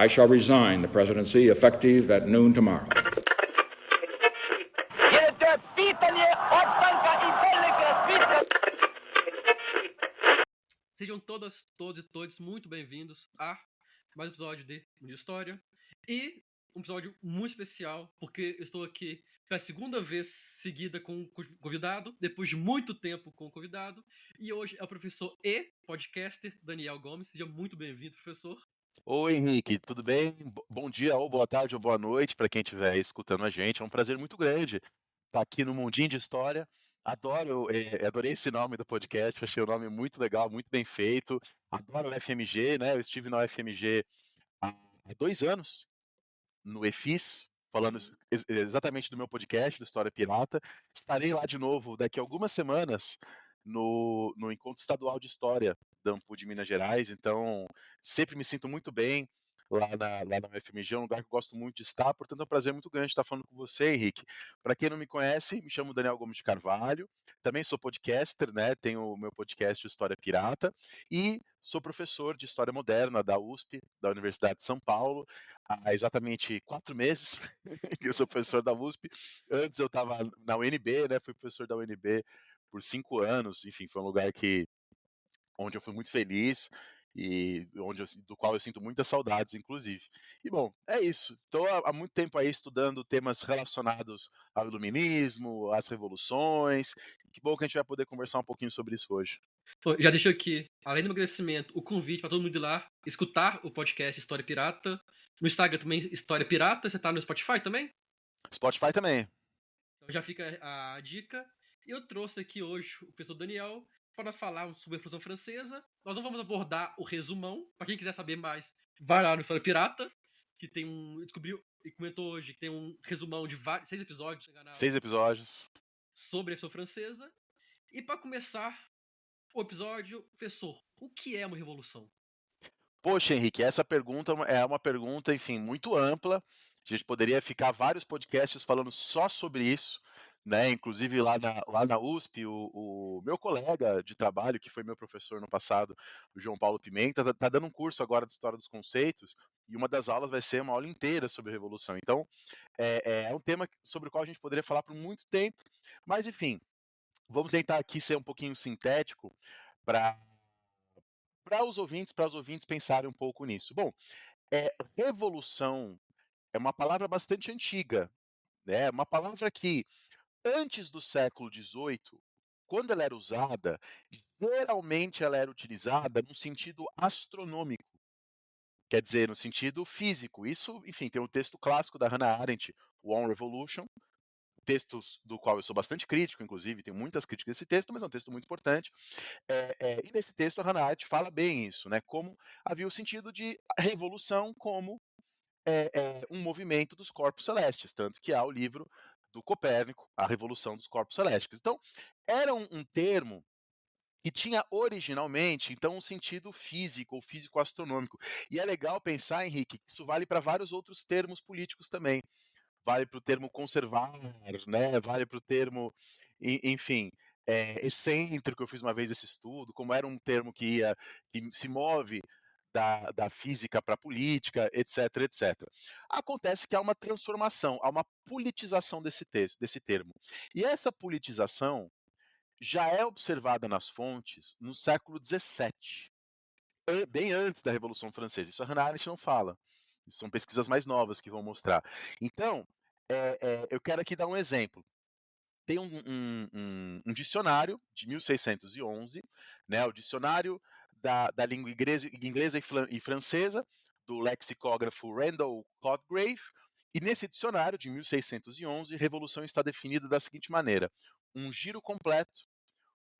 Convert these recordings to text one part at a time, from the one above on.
I shall resign the presidency effective at noon tomorrow. Sejam todas, todos e todos muito bem-vindos a mais um episódio de Mundo de História. E um episódio muito especial, porque eu estou aqui pela segunda vez seguida com um convidado, depois de muito tempo com o convidado. E hoje é o professor e podcaster Daniel Gomes. Seja muito bem-vindo, professor. Oi, Henrique, tudo bem? Bom dia, ou boa tarde, ou boa noite para quem estiver escutando a gente. É um prazer muito grande estar aqui no Mundinho de História. Adorei esse nome do podcast, achei o nome muito legal, muito bem feito. Adoro o UFMG, né? Eu estive na UFMG há 2 anos, no EFIS, falando exatamente do meu podcast, do História Pirata. Estarei lá de novo daqui a algumas semanas no Encontro Estadual de História da AMPU de Minas Gerais, então sempre me sinto muito bem lá na UFMG, é um lugar que eu gosto muito de estar, portanto é um prazer muito grande estar falando com você, Henrique. Para quem não me conhece, me chamo Daniel Gomes de Carvalho, também sou podcaster, né? Tenho o meu podcast História Pirata e sou professor de História Moderna da USP, da Universidade de São Paulo, há exatamente 4 meses que eu sou professor da USP. Antes eu estava na UNB, né? Fui professor da UNB por 5 anos, enfim, foi um lugar onde eu fui muito feliz e do qual eu sinto muitas saudades, inclusive. E bom, é isso. Estou há muito tempo aí estudando temas relacionados ao iluminismo, às revoluções. Que bom que a gente vai poder conversar um pouquinho sobre isso hoje. Bom, já deixo aqui, além do agradecimento, o convite para todo mundo ir lá escutar o podcast História Pirata. No Instagram também, História Pirata. Você tá no Spotify também? Spotify também. Então já fica a dica. E eu trouxe aqui hoje o professor Daniel para nós falar sobre a Revolução Francesa. Nós não vamos abordar o resumão. Para quem quiser saber mais, vai lá no História Pirata, que tem um. Descobriu e comentou hoje que tem um resumão de 6 episódios 6 episódios. sobre a Revolução Francesa. E para começar o episódio, professor, o que é uma revolução? Poxa, Henrique, essa pergunta é uma pergunta, enfim, muito ampla. A gente poderia ficar vários podcasts falando só sobre isso, né? Inclusive lá na USP, o meu colega de trabalho, que foi meu professor no passado, o João Paulo Pimenta, tá dando um curso agora de História dos Conceitos, e uma das aulas vai ser uma aula inteira sobre Revolução. Então, é um tema sobre o qual a gente poderia falar por muito tempo, mas enfim, vamos tentar aqui ser um pouquinho sintético para os ouvintes pensarem um pouco nisso. Bom, revolução é uma palavra bastante antiga, né? Uma palavra que antes do século XVIII, quando ela era usada, geralmente ela era utilizada no sentido astronômico, quer dizer, no sentido físico. Isso, enfim, tem um texto clássico da Hannah Arendt, o On Revolution, textos do qual eu sou bastante crítico, inclusive, tenho muitas críticas desse texto, mas é um texto muito importante. E nesse texto a Hannah Arendt fala bem isso, né? Como havia o sentido de revolução como um movimento dos corpos celestes, tanto que há o livro do Copérnico, A Revolução dos Corpos Celestes. Então, era um termo que tinha originalmente, então, um sentido físico ou físico-astronômico. E é legal pensar, Henrique, que isso vale para vários outros termos políticos também. Vale para o termo conservar, né? Vale para o termo, enfim, excêntrico. Eu fiz uma vez esse estudo, como era um termo que se move da física para a política, etc, etc. Acontece que há uma transformação, há uma politização desse termo. E essa politização já é observada nas fontes no século XVII, bem antes da Revolução Francesa. Isso a Hannah Arendt não fala. Isso são pesquisas mais novas que vão mostrar. Então, eu quero aqui dar um exemplo. Tem um dicionário de 1611, né, o dicionário da língua inglesa e francesa, do lexicógrafo Randall Cotgrave, e nesse dicionário de 1611, revolução está definida da seguinte maneira: um giro completo,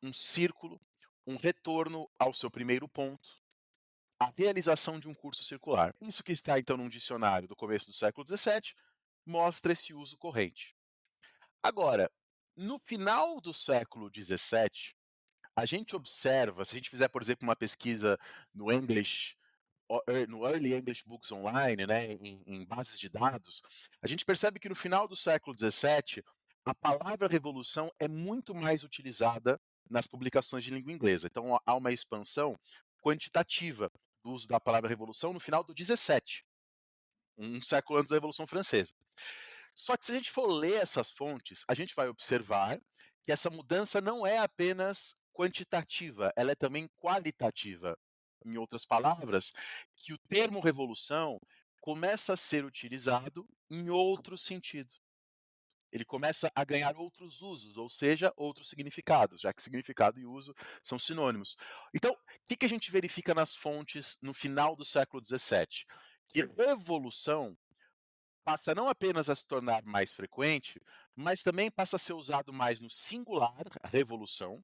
um círculo, um retorno ao seu primeiro ponto, a realização de um curso circular. Isso que está então num dicionário do começo do século XVII mostra esse uso corrente. Agora, no final do século XVII, a gente observa, se a gente fizer, por exemplo, uma pesquisa no no Early English Books Online, né, em bases de dados, a gente percebe que no final do século XVII, a palavra revolução é muito mais utilizada nas publicações de língua inglesa. Então, há uma expansão quantitativa do uso da palavra revolução no final do XVII. um século antes da Revolução Francesa. Só que se a gente for ler essas fontes, a gente vai observar que essa mudança não é apenas quantitativa, ela é também qualitativa. Em outras palavras, que o termo revolução começa a ser utilizado em outro sentido. Ele começa a ganhar outros usos, ou seja, outros significados, já que significado e uso são sinônimos. Então, o que a gente verifica nas fontes no final do século XVII? Que revolução passa não apenas a se tornar mais frequente, mas também passa a ser usado mais no singular, a revolução,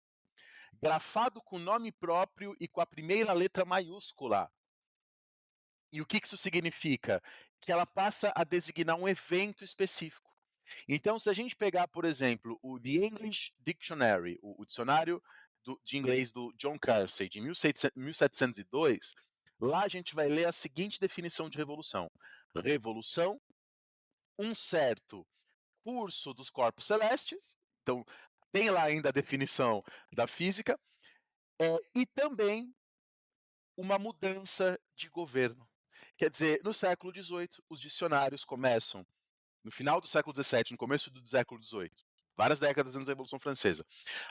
grafado com nome próprio e com a primeira letra maiúscula. E o que isso significa? Que ela passa a designar um evento específico. Então, se a gente pegar, por exemplo, o The English Dictionary, o dicionário de inglês do John Kersey, de 1702, lá a gente vai ler a seguinte definição de revolução: revolução, um certo curso dos corpos celestes, então tem lá ainda a definição da física, e também uma mudança de governo. Quer dizer, no século XVIII, os dicionários começam, no final do século XVII, no começo do século XVIII, várias décadas antes da Revolução Francesa,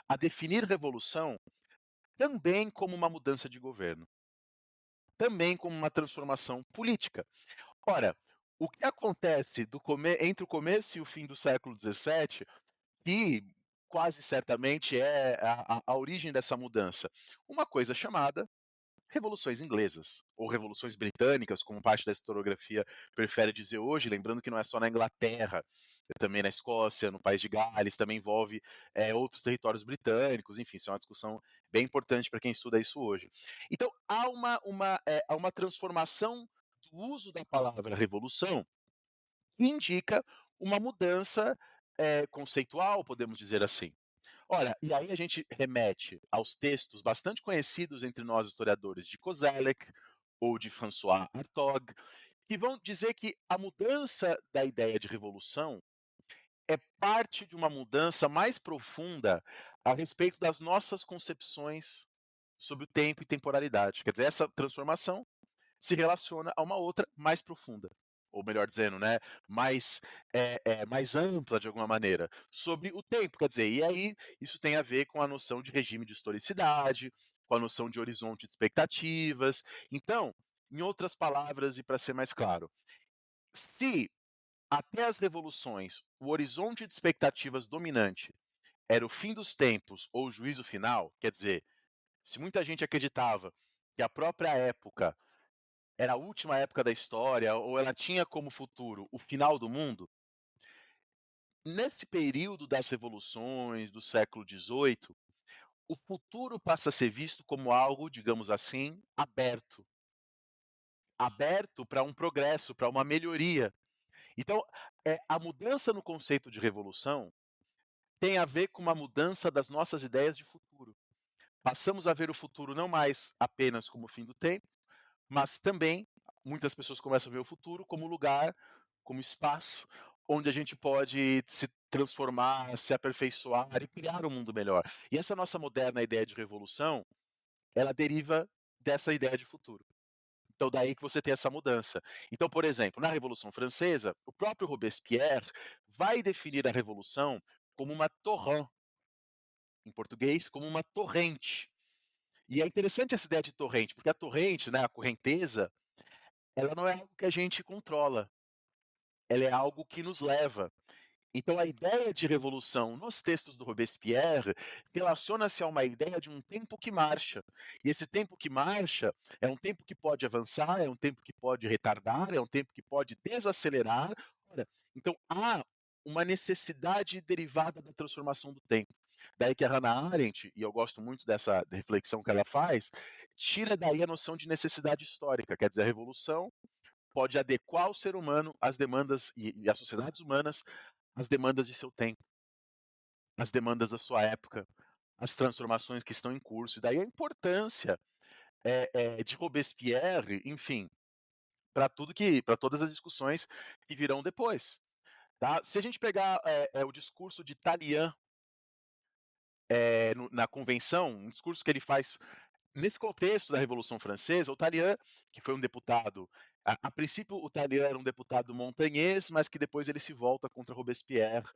a definir revolução também como uma mudança de governo, também como uma transformação política. Ora, o que acontece entre o começo e o fim do século XVII, que quase certamente é a origem dessa mudança? Uma coisa chamada revoluções inglesas, ou revoluções britânicas, como parte da historiografia prefere dizer hoje, lembrando que não é só na Inglaterra, também na Escócia, no País de Gales, também envolve outros territórios britânicos, enfim, isso é uma discussão bem importante para quem estuda isso hoje. Então, há uma transformação do uso da palavra revolução que indica uma mudança conceitual, podemos dizer assim. Olha, e aí a gente remete aos textos bastante conhecidos entre nós historiadores de Koselleck ou de François Hartog, que vão dizer que a mudança da ideia de revolução é parte de uma mudança mais profunda a respeito das nossas concepções sobre o tempo e temporalidade. Quer dizer, essa transformação se relaciona a uma outra mais profunda, ou melhor dizendo, né, mais ampla de alguma maneira, sobre o tempo. Quer dizer, e aí isso tem a ver com a noção de regime de historicidade, com a noção de horizonte de expectativas. Então, em outras palavras, e para ser mais claro, se até as revoluções o horizonte de expectativas dominante era o fim dos tempos ou o juízo final, quer dizer, se muita gente acreditava que a própria época era a última época da história, ou ela tinha como futuro o final do mundo, nesse período das revoluções do século XVIII, o futuro passa a ser visto como algo, digamos assim, aberto. Aberto para um progresso, para uma melhoria. Então, a mudança no conceito de revolução tem a ver com uma mudança das nossas ideias de futuro. Passamos a ver o futuro não mais apenas como o fim do tempo, mas também muitas pessoas começam a ver o futuro como lugar, como espaço, onde a gente pode se transformar, se aperfeiçoar e criar um mundo melhor. E essa nossa moderna ideia de revolução, ela deriva dessa ideia de futuro. Então daí que você tem essa mudança. Então, por exemplo, na Revolução Francesa, o próprio Robespierre vai definir a revolução como uma torrent, em português, como uma torrente. E é interessante essa ideia de torrente, porque a torrente, né, a correnteza, ela não é algo que a gente controla, ela é algo que nos leva. Então a ideia de revolução nos textos do Robespierre relaciona-se a uma ideia de um tempo que marcha. E esse tempo que marcha é um tempo que pode avançar, é um tempo que pode retardar, é um tempo que pode desacelerar. Olha, então há uma necessidade derivada da transformação do tempo. Daí que a Hannah Arendt, e eu gosto muito dessa reflexão que ela faz, tira daí a noção de necessidade histórica, quer dizer, a revolução pode adequar o ser humano às demandas e as sociedades humanas às demandas de seu tempo, às demandas da sua época, às transformações que estão em curso. E daí a importância de Robespierre, enfim, para todas as discussões que virão depois. Tá? Se a gente pegar o discurso de Tallien na convenção, um discurso que ele faz Nesse contexto da Revolução Francesa, o Talleyrand, que foi um deputado, a princípio o Talleyrand era um deputado montanhês, mas que depois ele se volta contra Robespierre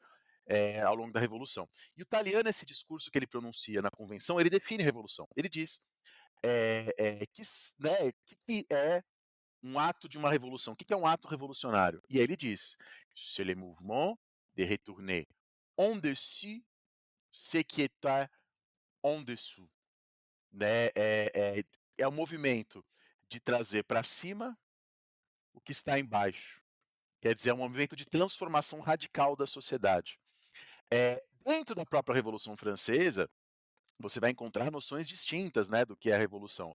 ao longo da Revolução. E o Talleyrand, nesse discurso que ele pronuncia na convenção, ele define a Revolução. Ele diz que é um ato de uma revolução. O que é um ato revolucionário? E aí ele diz: c'est le mouvement de retourner en dessus ce qui était en dessous. Né? É um movimento de trazer para cima o que está embaixo. Quer dizer, é um movimento de transformação radical da sociedade. Dentro da própria Revolução Francesa, você vai encontrar noções distintas, né, do que é a revolução.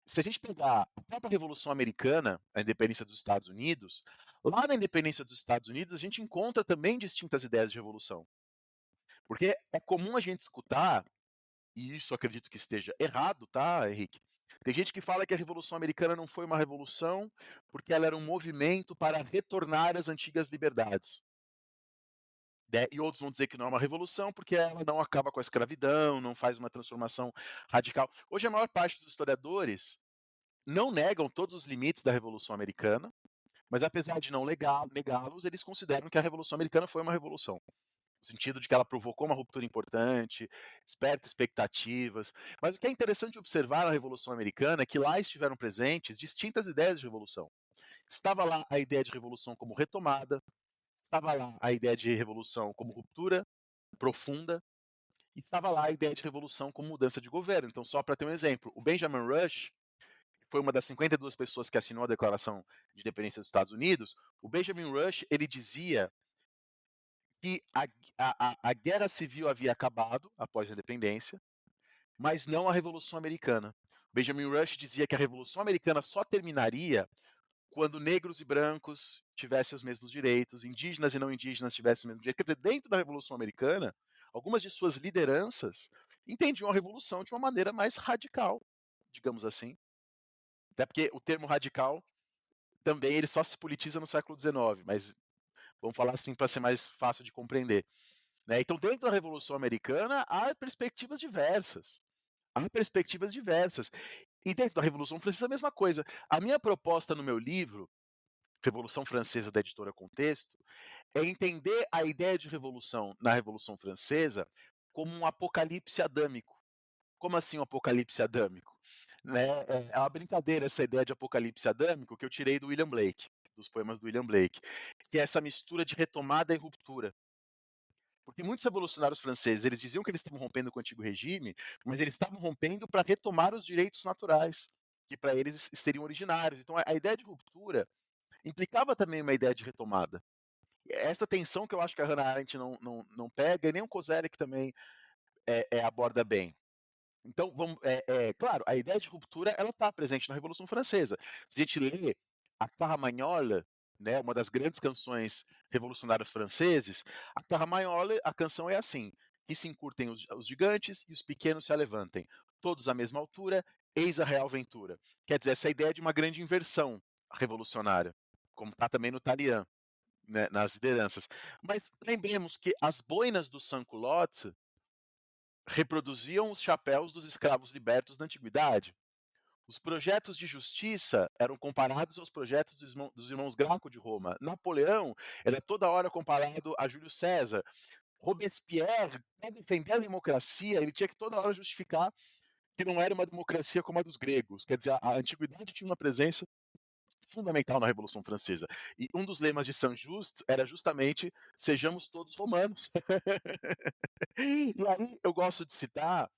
Se a gente pegar a própria Revolução Americana, a independência dos Estados Unidos, lá na independência dos Estados Unidos a gente encontra também distintas ideias de revolução. Porque é comum a gente escutar, e isso acredito que esteja errado, tá, Henrique? Tem gente que fala que a Revolução Americana não foi uma revolução porque ela era um movimento para retornar às antigas liberdades. Né? E outros vão dizer que não é uma revolução porque ela não acaba com a escravidão, não faz uma transformação radical. Hoje a maior parte dos historiadores não negam todos os limites da Revolução Americana, mas apesar de não negá-los, eles consideram que a Revolução Americana foi uma revolução. No sentido de que ela provocou uma ruptura importante, desperta expectativas. Mas o que é interessante observar na Revolução Americana é que lá estiveram presentes distintas ideias de revolução. Estava lá a ideia de revolução como retomada, estava lá a ideia de revolução como ruptura profunda, e estava lá a ideia de revolução como mudança de governo. Então, só para ter um exemplo, o Benjamin Rush, que foi uma das 52 pessoas que assinou a Declaração de Independência dos Estados Unidos, o Benjamin Rush, ele dizia que a guerra civil havia acabado após a independência, mas não a Revolução Americana. Benjamin Rush dizia que a Revolução Americana só terminaria quando negros e brancos tivessem os mesmos direitos, indígenas e não indígenas tivessem os mesmos direitos. Quer dizer, dentro da Revolução Americana, algumas de suas lideranças entendiam a revolução de uma maneira mais radical, digamos assim. Até porque o termo radical também ele só se politiza no século XIX, mas vamos falar assim para ser mais fácil de compreender. Né? Então, dentro da Revolução Americana, há perspectivas diversas. Há perspectivas diversas. E dentro da Revolução Francesa, a mesma coisa. A minha proposta no meu livro, Revolução Francesa, da editora Contexto, é entender a ideia de revolução na Revolução Francesa como um apocalipse adâmico. Como assim um apocalipse adâmico? Né? É uma brincadeira essa ideia de apocalipse adâmico que eu tirei do William Blake, dos poemas do William Blake, que é essa mistura de retomada e ruptura. Porque muitos revolucionários franceses, eles diziam que eles estavam rompendo com o antigo regime, mas eles estavam rompendo para retomar os direitos naturais, que para eles seriam originários. Então a ideia de ruptura implicava também uma ideia de retomada. Essa tensão que eu acho que a Hannah Arendt não pega, e nem o Koselleck também aborda bem. Então, claro, a ideia de ruptura ela está presente na Revolução Francesa. Se a gente lê a Carmagnole, né, uma das grandes canções revolucionários franceses, a Carmagnole, a canção é assim: que se encurtem os gigantes e os pequenos se alevantem, todos à mesma altura, eis a real ventura. Quer dizer, essa ideia de uma grande inversão revolucionária, como está também no Talleyrand, né, nas lideranças. Mas lembremos que as boinas do sans-culotte reproduziam os chapéus dos escravos libertos da antiguidade. Os projetos de justiça eram comparados aos projetos dos irmãos Graco de Roma. Napoleão era toda hora comparado a Júlio César. Robespierre, para defender a democracia, ele tinha que toda hora justificar que não era uma democracia como a dos gregos. Quer dizer, a antiguidade tinha uma presença fundamental na Revolução Francesa. E um dos lemas de Saint-Just era justamente sejamos todos romanos. E aí eu gosto de citar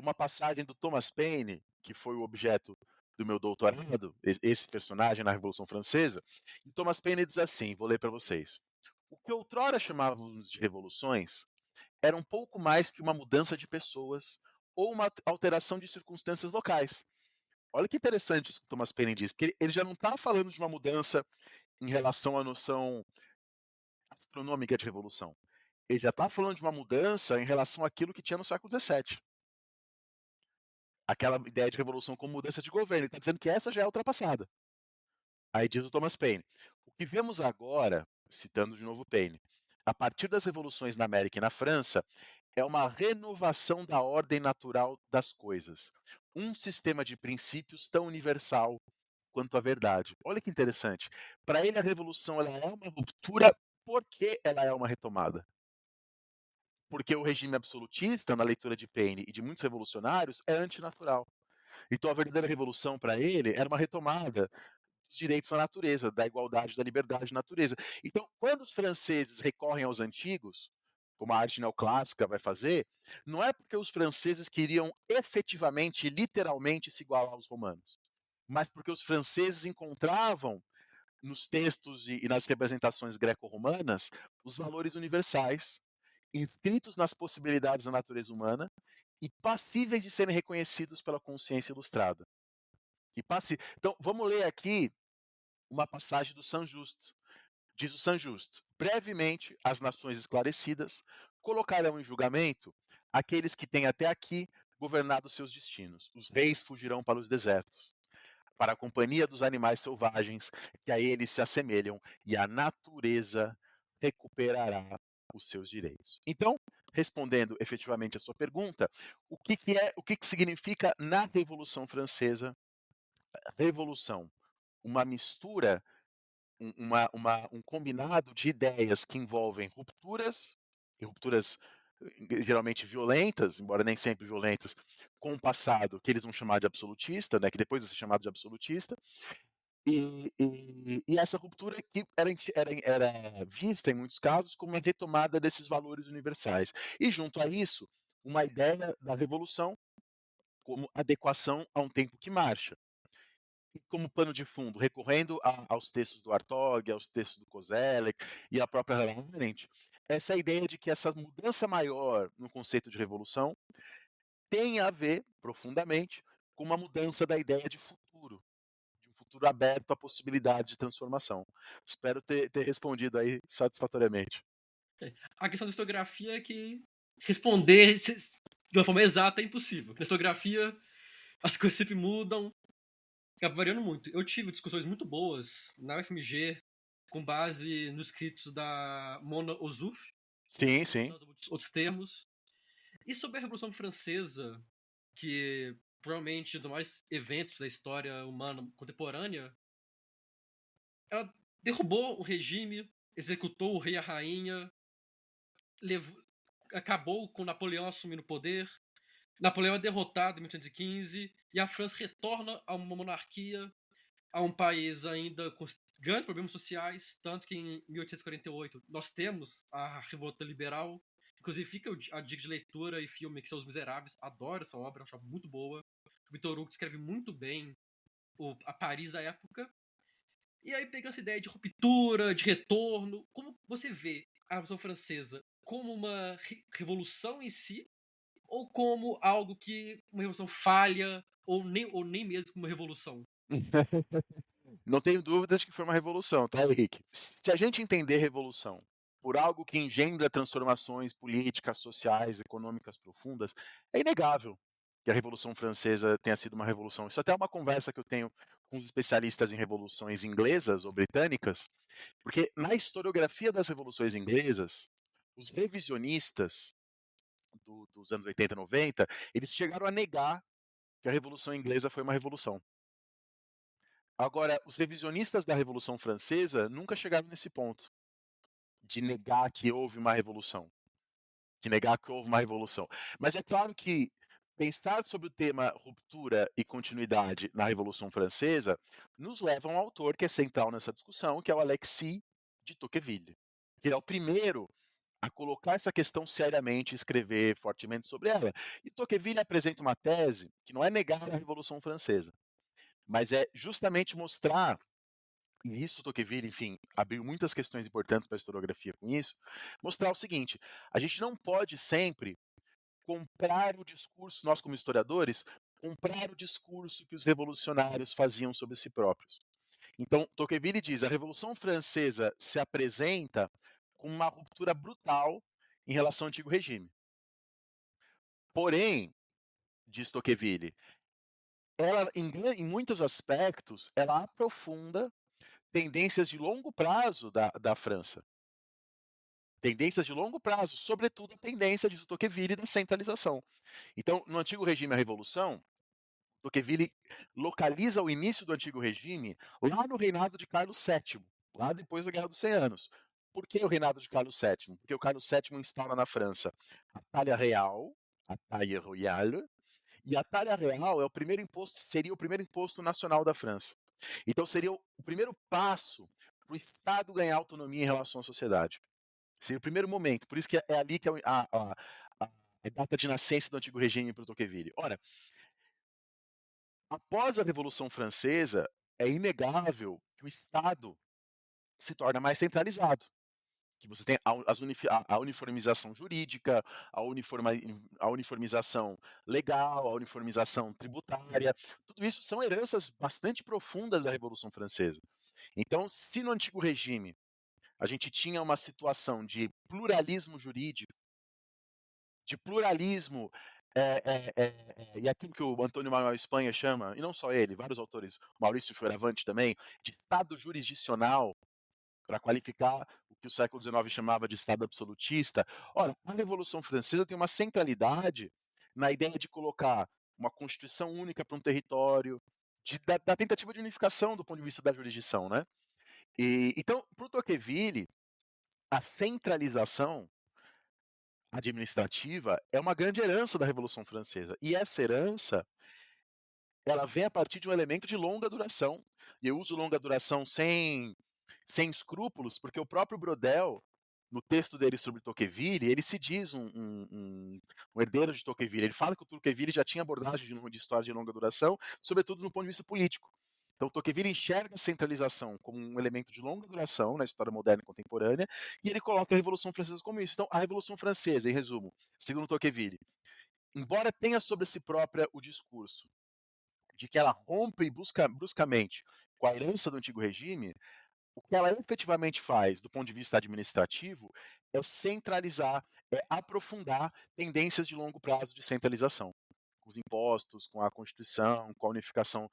uma passagem do Thomas Paine, que foi o objeto do meu doutorado, esse personagem na Revolução Francesa. E Thomas Paine diz assim, vou ler para vocês. O que outrora chamávamos de revoluções era um pouco mais que uma mudança de pessoas ou uma alteração de circunstâncias locais. Olha que interessante isso que Thomas Paine diz, porque ele já não está falando de uma mudança em relação à noção astronômica de revolução. Ele já está falando de uma mudança em relação àquilo que tinha no século XVII. Aquela ideia de revolução como mudança de governo. Ele está dizendo que essa já é ultrapassada. Aí diz o Thomas Paine. O que vemos agora, citando de novo Paine, a partir das revoluções na América e na França, é uma renovação da ordem natural das coisas. Um sistema de princípios tão universal quanto a verdade. Olha que interessante. Para ele, a revolução ela é uma ruptura porque ela é uma retomada. Porque o regime absolutista, na leitura de Paine e de muitos revolucionários, é antinatural. Então a verdadeira revolução para ele era uma retomada dos direitos da natureza, da igualdade, da liberdade da natureza. Então, quando os franceses recorrem aos antigos, como a arte neoclássica vai fazer, não é porque os franceses queriam efetivamente, literalmente se igualar aos romanos, mas porque os franceses encontravam nos textos e nas representações greco-romanas os valores universais inscritos nas possibilidades da natureza humana e passíveis de serem reconhecidos pela consciência ilustrada. Então, vamos ler aqui uma passagem do Saint-Just. Diz o Saint-Just: brevemente, as nações esclarecidas colocarão em julgamento aqueles que têm até aqui governado seus destinos. Os reis fugirão para os desertos, para a companhia dos animais selvagens que a eles se assemelham, e a natureza recuperará os seus direitos. Então, respondendo efetivamente a sua pergunta, o que significa na Revolução Francesa? Revolução, uma mistura, um combinado de ideias que envolvem rupturas, e rupturas geralmente violentas, embora nem sempre violentas, com o passado, que eles vão chamar de absolutista, né, que depois vai ser chamado de absolutista, e essa ruptura que era vista, em muitos casos, como uma retomada desses valores universais. E junto a isso, uma ideia da revolução como adequação a um tempo que marcha. E como pano de fundo, recorrendo aos textos do Hartog, aos textos do Koselleck e à própria Hannah Arendt, essa ideia de que essa mudança maior no conceito de revolução tem a ver, profundamente, com uma mudança da ideia de um futuro aberto à possibilidade de transformação. Espero ter respondido aí satisfatoriamente. A questão da historiografia é que responder de uma forma exata é impossível. Na historiografia, as coisas sempre mudam, acaba variando muito. Eu tive discussões muito boas na UFMG com base nos escritos da Mona Ozouf, Sim, sim. outros termos. E sobre a Revolução Francesa, que provavelmente é um dos maiores eventos da história humana contemporânea, ela derrubou o regime, executou o rei e a rainha, acabou com Napoleão assumindo o poder. Napoleão é derrotado em 1815 e a França retorna a uma monarquia, a um país ainda com grandes problemas sociais, tanto que em 1848 nós temos a Revolta Liberal. Inclusive fica a dica de leitura e filme que são Os Miseráveis. Adoro essa obra, acho muito boa. O Victor Hugo escreve muito bem a Paris da época. E aí pega essa ideia de ruptura, de retorno. Como você vê a Revolução Francesa como uma revolução em si, ou como algo que uma revolução falha, ou nem mesmo como uma revolução? Não tenho dúvidas que foi uma revolução, tá, Henrique? Se a gente entender revolução por algo que engendra transformações políticas, sociais, econômicas profundas, é inegável que a Revolução Francesa tenha sido uma revolução. Isso até é uma conversa que eu tenho com os especialistas em revoluções inglesas ou britânicas, porque na historiografia das revoluções inglesas, os revisionistas dos anos 80 e 90, eles chegaram a negar que a Revolução Inglesa foi uma revolução. Agora, os revisionistas da Revolução Francesa nunca chegaram nesse ponto de negar que houve uma revolução, de negar que houve uma revolução. Mas é claro que pensar sobre o tema ruptura e continuidade na Revolução Francesa nos leva a um autor que é central nessa discussão, que é o Alexis de Tocqueville, que é o primeiro a colocar essa questão seriamente e escrever fortemente sobre ela. E Tocqueville apresenta uma tese que não é negar a Revolução Francesa, mas é justamente mostrar, e isso Tocqueville, enfim, abriu muitas questões importantes para a historiografia com isso, mostrar o seguinte: a gente não pode sempre comprar o discurso, nós como historiadores, comprar o discurso que os revolucionários faziam sobre si próprios. Então, Tocqueville diz: a Revolução Francesa se apresenta com uma ruptura brutal em relação ao antigo regime. Porém, diz Tocqueville, ela, em muitos aspectos, ela aprofunda tendências de longo prazo da França. tendências de longo prazo, sobretudo a tendência de Tocqueville da centralização. Então, no antigo regime, a revolução, Tocqueville localiza o início do antigo regime lá no reinado de Carlos VII, lá depois da Guerra dos 100 Anos. Por que o reinado de Carlos VII? Porque o Carlos VII instaura na França a talha real, a taille royale, e a talha real é o primeiro imposto, seria o primeiro imposto nacional da França. Então seria o primeiro passo para o Estado ganhar autonomia em relação à sociedade. Seria o primeiro momento. Por isso que é ali que é a data de nascença do antigo regime para o Tocqueville. Ora, após a Revolução Francesa, é inegável que o Estado se torna mais centralizado. Que você tem a uniformização jurídica, a uniformização legal, a uniformização tributária. Tudo isso são heranças bastante profundas da Revolução Francesa. Então, se no antigo regime a gente tinha uma situação de pluralismo jurídico, de pluralismo, e aquilo que o Antônio Manuel Espanha chama, e não só ele, vários autores, Maurício Fioravante também, de Estado jurisdicional, para qualificar o que o século XIX chamava de Estado absolutista. Ora, a Revolução Francesa tem uma centralidade na ideia de colocar uma Constituição única para um território, da tentativa de unificação do ponto de vista da jurisdição, né? Então, para o Tocqueville, a centralização administrativa é uma grande herança da Revolução Francesa. E essa herança, ela vem a partir de um elemento de longa duração. E eu uso longa duração sem escrúpulos, porque o próprio Brodel, no texto dele sobre Tocqueville, ele se diz um herdeiro de Tocqueville. Ele fala que o Tocqueville já tinha abordagem de história de longa duração, sobretudo no ponto de vista político. Então, Tocqueville enxerga a centralização como um elemento de longa duração na história moderna e contemporânea, e ele coloca a Revolução Francesa como isso. Então, a Revolução Francesa, em resumo, segundo Tocqueville, embora tenha sobre si própria o discurso de que ela rompe bruscamente com a herança do antigo regime, o que ela efetivamente faz, do ponto de vista administrativo, é centralizar, é aprofundar tendências de longo prazo de centralização, com os impostos, com a Constituição, com a unificação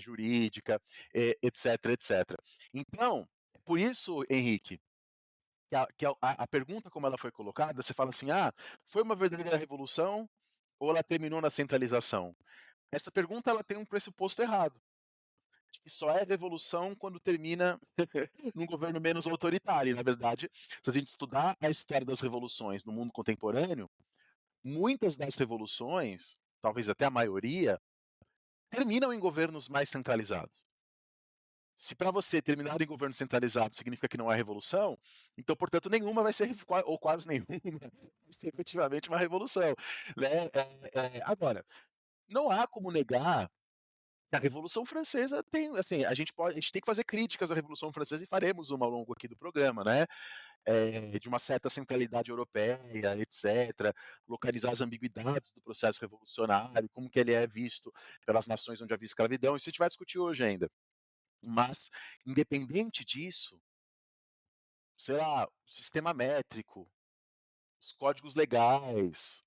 jurídica, etc, etc. Então, por isso, Henrique, que a pergunta como ela foi colocada, você fala assim, foi uma verdadeira revolução ou ela terminou na centralização? Essa pergunta ela tem um pressuposto errado. Que só é revolução quando termina num governo menos autoritário. Na verdade, se a gente estudar a história das revoluções no mundo contemporâneo, muitas das revoluções, talvez até a maioria, terminam em governos mais centralizados. Se para você terminar em governo centralizado significa que não é revolução, então, portanto, nenhuma vai ser, ou quase nenhuma, vai ser efetivamente uma revolução. Né? Agora, não há como negar a Revolução Francesa tem, assim, a gente tem que fazer críticas à Revolução Francesa e faremos uma ao longo aqui do programa, né? De uma certa centralidade europeia, etc., localizar as ambiguidades do processo revolucionário, como que ele é visto pelas nações onde havia escravidão, isso a gente vai discutir hoje ainda. Mas, independente disso, sei lá, o sistema métrico, os códigos legais,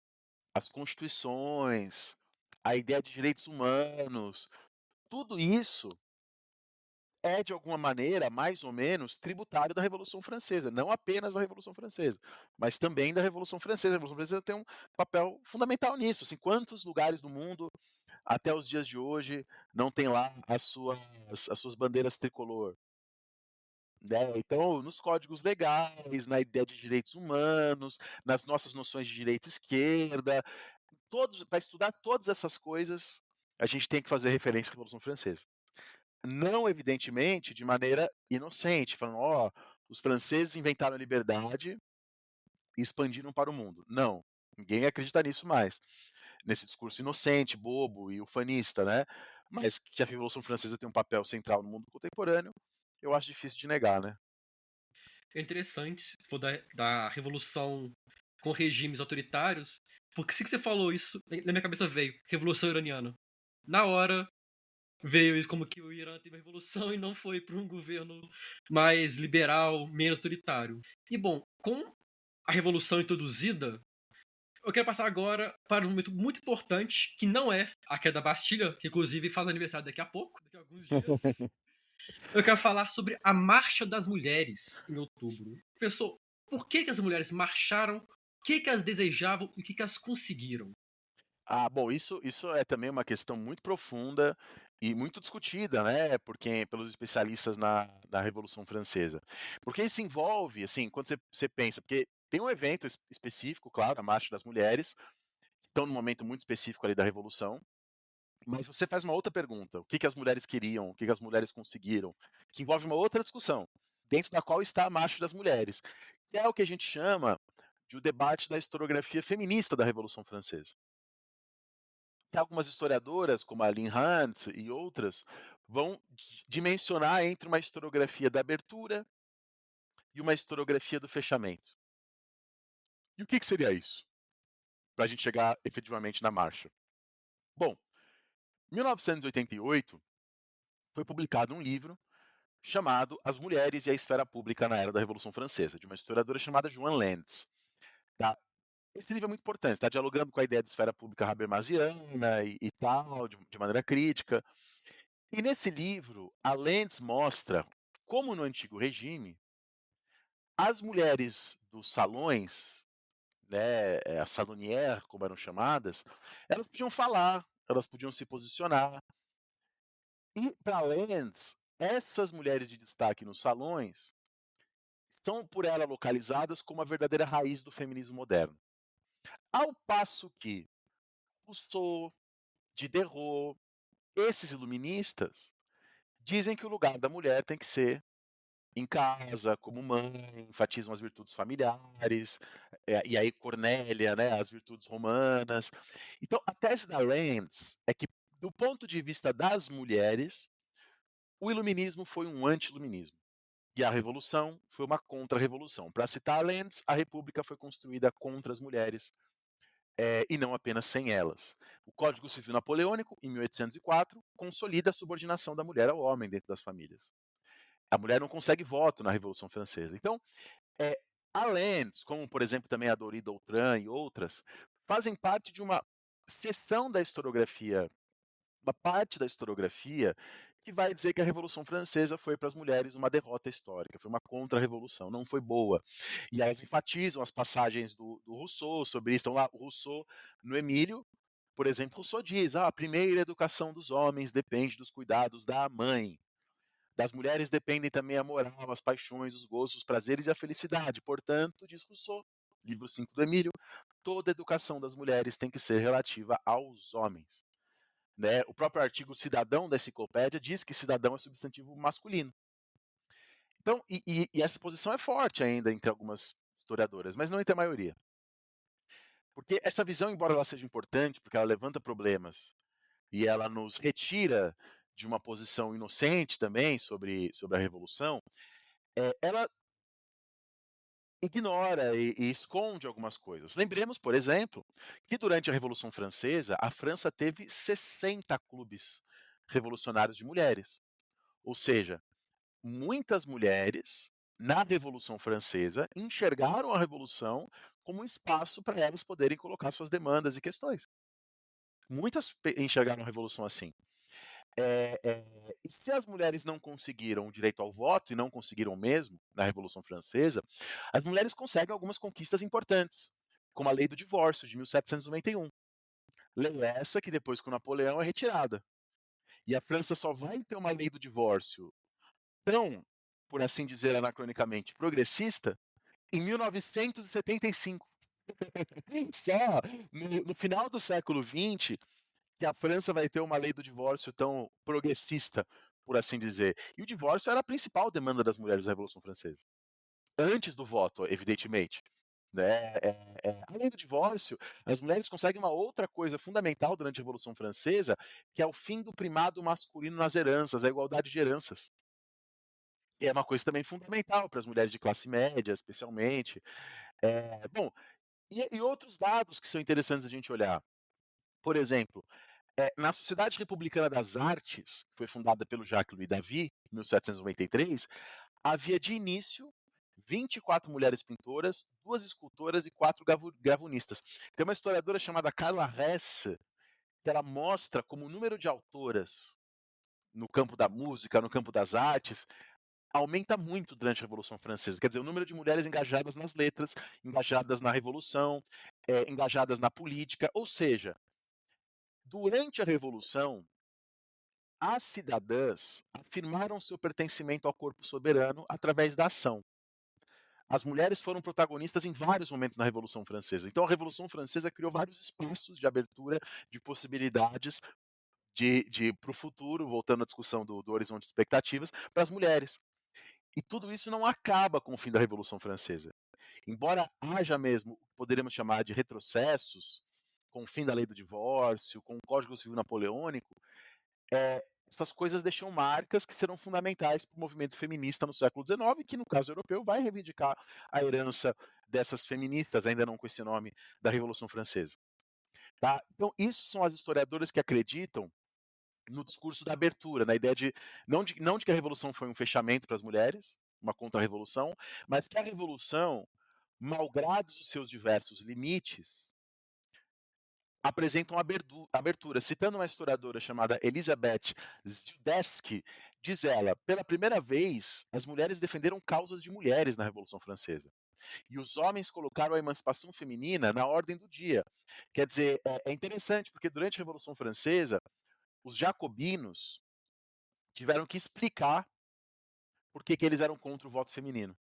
as constituições, a ideia de direitos humanos, tudo isso é, de alguma maneira, mais ou menos, tributário da Revolução Francesa. Não apenas da Revolução Francesa, mas também da Revolução Francesa. A Revolução Francesa tem um papel fundamental nisso. Assim, quantos lugares do mundo, até os dias de hoje, não tem lá as suas bandeiras tricolor? Né? Então, nos códigos legais, na ideia de direitos humanos, nas nossas noções de direita e esquerda, para estudar todas essas coisas, a gente tem que fazer referência à Revolução Francesa. Não, evidentemente, de maneira inocente, falando, os franceses inventaram a liberdade e expandiram para o mundo. Não, ninguém acredita nisso mais. Nesse discurso inocente, bobo e ufanista, né? Mas que a Revolução Francesa tem um papel central no mundo contemporâneo, eu acho difícil de negar, né? É interessante, se for da revolução com regimes autoritários, porque assim que você falou isso, na minha cabeça veio Revolução Iraniana. Na hora, veio isso como que o Irã teve uma revolução e não foi para um governo mais liberal, menos autoritário. E bom, com a revolução introduzida, eu quero passar agora para um momento muito importante, que não é a queda da Bastilha, que inclusive faz aniversário daqui a pouco, daqui a alguns dias. Eu quero falar sobre a Marcha das Mulheres em outubro. Professor, por que as mulheres marcharam, o que elas desejavam e o que elas conseguiram. Bom, isso é também uma questão muito profunda e muito discutida, né, pelos especialistas na Revolução Francesa. Porque isso envolve, assim, quando você pensa, porque tem um evento específico, claro, a Marcha das Mulheres, estão num momento muito específico ali da Revolução, mas você faz uma outra pergunta: o que as mulheres queriam, o que as mulheres conseguiram, que envolve uma outra discussão, dentro da qual está a Marcha das Mulheres, que é o que a gente chama de o debate da historiografia feminista da Revolução Francesa. Que algumas historiadoras, como a Lynn Hunt e outras, vão dimensionar entre uma historiografia da abertura e uma historiografia do fechamento. E o que seria isso? Para a gente chegar efetivamente na marcha. Bom, em 1988 foi publicado um livro chamado As Mulheres e a Esfera Pública na Era da Revolução Francesa, de uma historiadora chamada Joan Lenz. Tá? Esse livro é muito importante, está dialogando com a ideia de esfera pública habermasiana e tal, de maneira crítica. E nesse livro, a Lenz mostra como no antigo regime, as mulheres dos salões, né, as salonières, como eram chamadas, elas podiam falar, elas podiam se posicionar. E para Lenz, essas mulheres de destaque nos salões são por ela localizadas como a verdadeira raiz do feminismo moderno. Ao passo que Rousseau, Diderot, esses iluministas dizem que o lugar da mulher tem que ser em casa, como mãe, enfatizam as virtudes familiares, e aí Cornélia, né, as virtudes romanas. Então, a tese da Lenz é que, do ponto de vista das mulheres, o iluminismo foi um anti-iluminismo. E a revolução foi uma contra-revolução. Para citar a Lenz, a república foi construída contra as mulheres, e não apenas sem elas. O Código Civil Napoleônico, em 1804, consolida a subordinação da mulher ao homem dentro das famílias. A mulher não consegue voto na Revolução Francesa. Então, a Lenz, como por exemplo também a Dori Doutran e outras, fazem parte de uma seção da historiografia, uma parte da historiografia que vai dizer que a Revolução Francesa foi para as mulheres uma derrota histórica, foi uma contra-revolução, não foi boa. E elas enfatizam as passagens do Rousseau sobre isso. Então lá, o Rousseau, no Emílio, por exemplo, Rousseau diz: a primeira educação dos homens depende dos cuidados da mãe. Das mulheres dependem também a moral, as paixões, os gostos, os prazeres e a felicidade. Portanto, diz Rousseau, livro 5 do Emílio, toda educação das mulheres tem que ser relativa aos homens. Né? O próprio artigo cidadão da enciclopédia diz que cidadão é substantivo masculino. Então, e essa posição é forte ainda entre algumas historiadoras, mas não entre a maioria. Porque essa visão, embora ela seja importante, porque ela levanta problemas e ela nos retira de uma posição inocente também sobre a Revolução, ela ignora e esconde algumas coisas. Lembremos, por exemplo, que durante a Revolução Francesa, a França teve 60 clubes revolucionários de mulheres. Ou seja, muitas mulheres na Revolução Francesa enxergaram a Revolução como um espaço para elas poderem colocar suas demandas e questões. Muitas enxergaram a Revolução assim. E se as mulheres não conseguiram o direito ao voto, e não conseguiram mesmo na Revolução Francesa, as mulheres conseguem algumas conquistas importantes, como a Lei do Divórcio, de 1791. Lei essa que depois com Napoleão é retirada. E a França só vai ter uma lei do divórcio tão, por assim dizer anacronicamente, progressista em 1975. Só no final do século XX que a França vai ter uma lei do divórcio tão progressista, por assim dizer. E o divórcio era a principal demanda das mulheres da Revolução Francesa. Antes do voto, evidentemente. Né? Além do divórcio, as mulheres conseguem uma outra coisa fundamental durante a Revolução Francesa, que é o fim do primado masculino nas heranças, a igualdade de heranças. E é uma coisa também fundamental para as mulheres de classe média, especialmente. Bom, e outros dados que são interessantes a gente olhar. Por exemplo, na Sociedade Republicana das Artes, que foi fundada pelo Jacques-Louis David, em 1793, havia de início 24 mulheres pintoras, 2 escultoras e 4 gravunistas. Tem uma historiadora chamada Carla Hess, que ela mostra como o número de autoras no campo da música, no campo das artes, aumenta muito durante a Revolução Francesa. Quer dizer, o número de mulheres engajadas nas letras, engajadas na revolução, engajadas na política. Ou seja, durante a Revolução, as cidadãs afirmaram seu pertencimento ao corpo soberano através da ação. As mulheres foram protagonistas em vários momentos na Revolução Francesa. Então, a Revolução Francesa criou vários espaços de abertura, de possibilidades para o futuro, voltando à discussão do horizonte de expectativas, para as mulheres. E tudo isso não acaba com o fim da Revolução Francesa. Embora haja mesmo, poderíamos chamar de retrocessos, com o fim da lei do divórcio, com o Código Civil Napoleônico, essas coisas deixam marcas que serão fundamentais para o movimento feminista no século XIX, que no caso europeu vai reivindicar a herança dessas feministas, ainda não com esse nome, da Revolução Francesa. Tá? Então, isso são as historiadoras que acreditam no discurso da abertura, na ideia de não de que a Revolução foi um fechamento para as mulheres, uma contra-revolução, mas que a Revolução, malgrados os seus diversos limites, apresentam abertura. Citando uma historiadora chamada Elizabeth Zildevsky, diz ela: pela primeira vez, as mulheres defenderam causas de mulheres na Revolução Francesa. E os homens colocaram a emancipação feminina na ordem do dia. Quer dizer, é interessante, porque durante a Revolução Francesa, os jacobinos tiveram que explicar por que eles eram contra o voto feminino.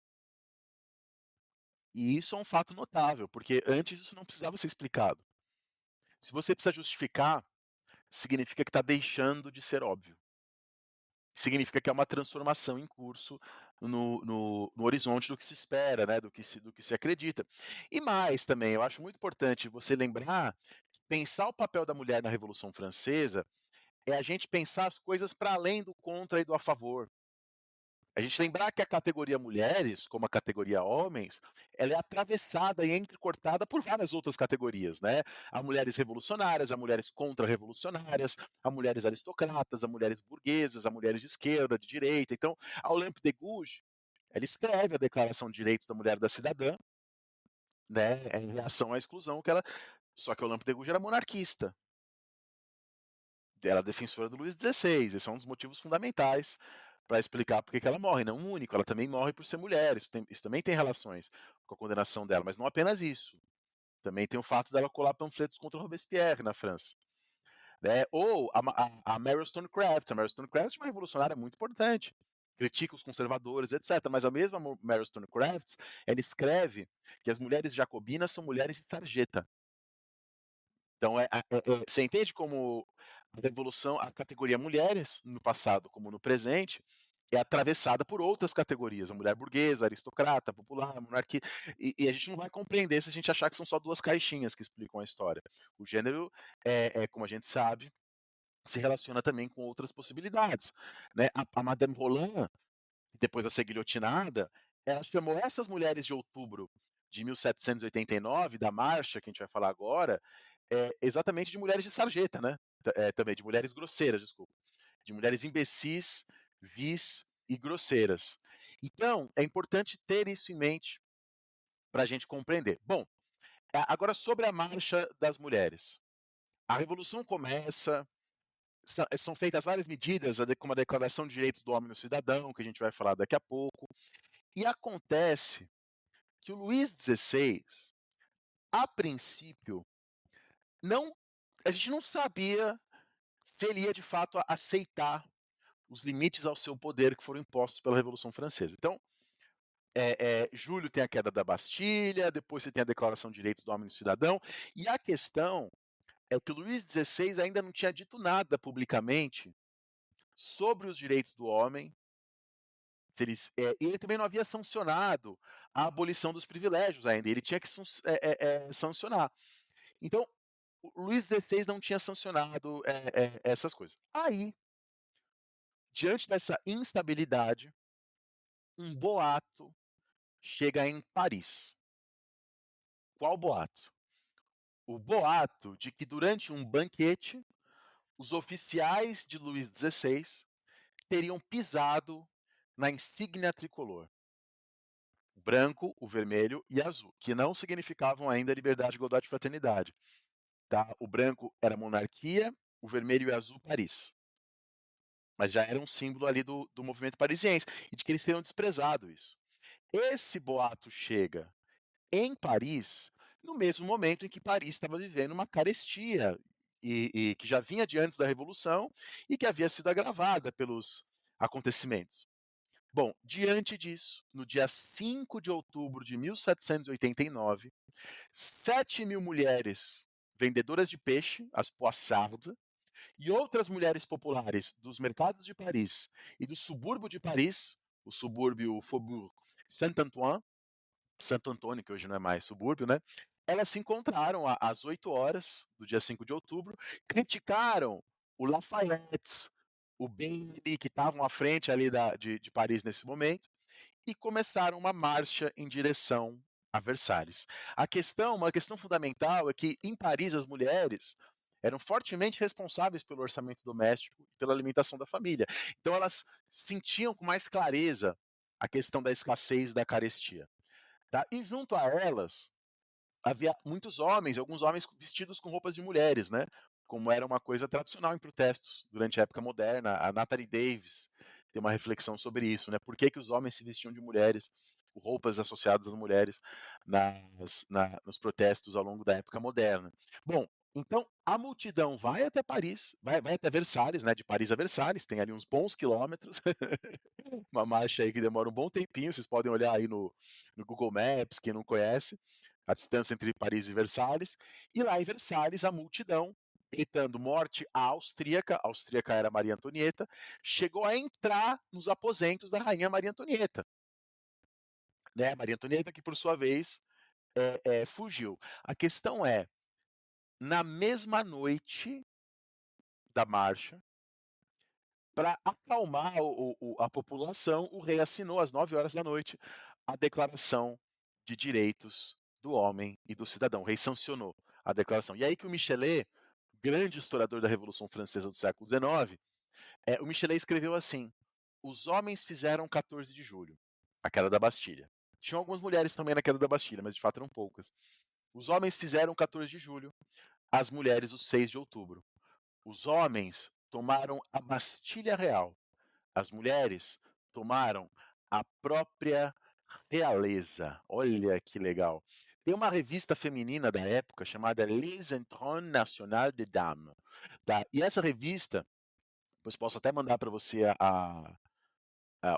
E isso é um fato notável, porque antes isso não precisava ser explicado. Se você precisa justificar, significa que está deixando de ser óbvio. Significa que é uma transformação em curso no horizonte do que se espera, né, do que se acredita. E mais também, eu acho muito importante você lembrar que pensar o papel da mulher na Revolução Francesa é a gente pensar as coisas para além do contra e do a favor. A gente lembrar que a categoria mulheres, como a categoria homens, ela é atravessada e entrecortada por várias outras categorias, né? Há mulheres revolucionárias, há mulheres contra-revolucionárias, há mulheres aristocratas, há mulheres burguesas, há mulheres de esquerda, de direita. Então, a Olympe de Gouges, ela escreve a Declaração de Direitos da Mulher e da Cidadã, né, em reação à exclusão que ela... Só que a Olympe de Gouges era monarquista. Ela é defensora do Luís XVI. Esse é um dos motivos fundamentais para explicar por que ela morre, não um único. Ela também morre por ser mulher. Isso também tem relações com a condenação dela, mas não apenas isso. Também tem o fato dela colar panfletos contra Robespierre na França. Né? Ou a Mary Wollstonecraft. A Mary Wollstonecraft é uma revolucionária muito importante. Critica os conservadores, etc. Mas a mesma Mary Wollstonecraft, ela escreve que as mulheres jacobinas são mulheres de sarjeta. Então, você entende como a revolução, a categoria mulheres, no passado como no presente, é atravessada por outras categorias, a mulher burguesa, a aristocrata, a popular, a monarquia, e a gente não vai compreender se a gente achar que são só duas caixinhas que explicam a história. O gênero, como a gente sabe, se relaciona também com outras possibilidades. Né? A Madame Roland, depois a ser guilhotinada, ela chamou essas mulheres de outubro de 1789, da marcha, que a gente vai falar agora, exatamente de mulheres de sarjeta, né? Também, de mulheres grosseiras, desculpa. De mulheres imbecis, vis e grosseiras. Então, é importante ter isso em mente para a gente compreender. Bom, agora sobre a marcha das mulheres. A revolução começa, são feitas várias medidas, como a Declaração de Direitos do Homem e do Cidadão, que a gente vai falar daqui a pouco, e acontece que o Luís XVI, a princípio, a gente não sabia se ele ia de fato aceitar os limites ao seu poder que foram impostos pela Revolução Francesa. Então, julho tem a queda da Bastilha, depois você tem a Declaração de Direitos do Homem e do Cidadão, e a questão é que o Luís XVI ainda não tinha dito nada publicamente sobre os direitos do homem, e ele também não havia sancionado a abolição dos privilégios ainda, ele tinha que sancionar. Então, o Luís XVI não tinha sancionado essas coisas. Aí, diante dessa instabilidade, um boato chega em Paris. Qual boato? O boato de que durante um banquete, os oficiais de Luís XVI teriam pisado na insígnia tricolor. O branco, o vermelho e azul, que não significavam ainda liberdade, igualdade e fraternidade. Tá? O branco era monarquia, o vermelho e azul, Paris. mas já era um símbolo ali do movimento parisiense, e de que eles teriam desprezado isso. Esse boato chega em Paris, no mesmo momento em que Paris estava vivendo uma carestia, e que já vinha de antes da Revolução, e que havia sido agravada pelos acontecimentos. Bom, diante disso, no dia 5 de outubro de 1789, 7.000 mulheres vendedoras de peixe, as poissardes, e outras mulheres populares dos mercados de Paris e do subúrbio de Paris, o subúrbio Faubourg Saint-Antoine, Santo Antônio, que hoje não é mais subúrbio, né? Elas se encontraram às 8 horas do dia 5 de outubro, criticaram o Lafayette, o Bailly, que estavam à frente ali de Paris nesse momento, e começaram uma marcha em direção a Versalhes. Uma questão fundamental é que em Paris as mulheres eram fortemente responsáveis pelo orçamento doméstico e pela alimentação da família. Então elas sentiam com mais clareza a questão da escassez e da carestia. Tá? E junto a elas havia muitos homens, alguns homens vestidos com roupas de mulheres, né? Como era uma coisa tradicional em protestos durante a época moderna. A Natalie Davis tem uma reflexão sobre isso, né? Por que, que os homens se vestiam de mulheres, com roupas associadas às mulheres nos protestos ao longo da época moderna. Bom, então a multidão vai até Paris, vai até Versalhes, né? De Paris a Versalhes, tem ali uns bons quilômetros, uma marcha aí que demora um bom tempinho, vocês podem olhar aí no Google Maps, quem não conhece, a distância entre Paris e Versalhes, e lá em Versalhes a multidão, gritando morte à austríaca, a austríaca era Maria Antonieta, chegou a entrar nos aposentos da rainha Maria Antonieta. Né? Maria Antonieta que, por sua vez, fugiu. A questão é, na mesma noite da marcha, para acalmar a população, o rei assinou às 9 horas da noite a Declaração de Direitos do Homem e do Cidadão. O rei sancionou a declaração. E aí que o Michelet, grande historiador da Revolução Francesa do século XIX, o Michelet escreveu assim: os homens fizeram 14 de julho, a queda da Bastilha. Tinham algumas mulheres também na queda da Bastilha, mas de fato eram poucas. Os homens fizeram 14 de julho, as mulheres o 6 de outubro. Os homens tomaram a Bastilha Real, as mulheres tomaram a própria realeza. Olha que legal. Tem uma revista feminina da época chamada Les Entrons Nationales de Dames. Tá? E essa revista, depois posso até mandar para você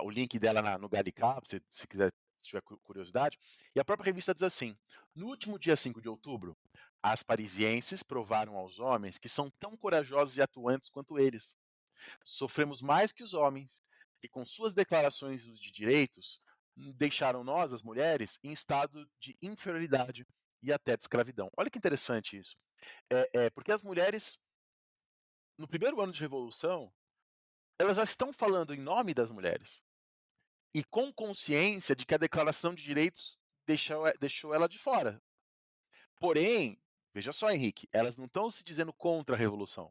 o link dela no Gallica, se quiser, se tiver curiosidade. E a própria revista diz assim: no último dia 5 de outubro, as parisienses provaram aos homens que são tão corajosos e atuantes quanto eles. Sofremos mais que os homens, que com suas declarações de direitos deixaram nós, as mulheres, em estado de inferioridade e até de escravidão. Olha que interessante isso. Porque as mulheres, no primeiro ano de revolução, elas já estão falando em nome das mulheres e com consciência de que a Declaração de Direitos deixou ela de fora. Porém, veja só, Henrique, elas não estão se dizendo contra a revolução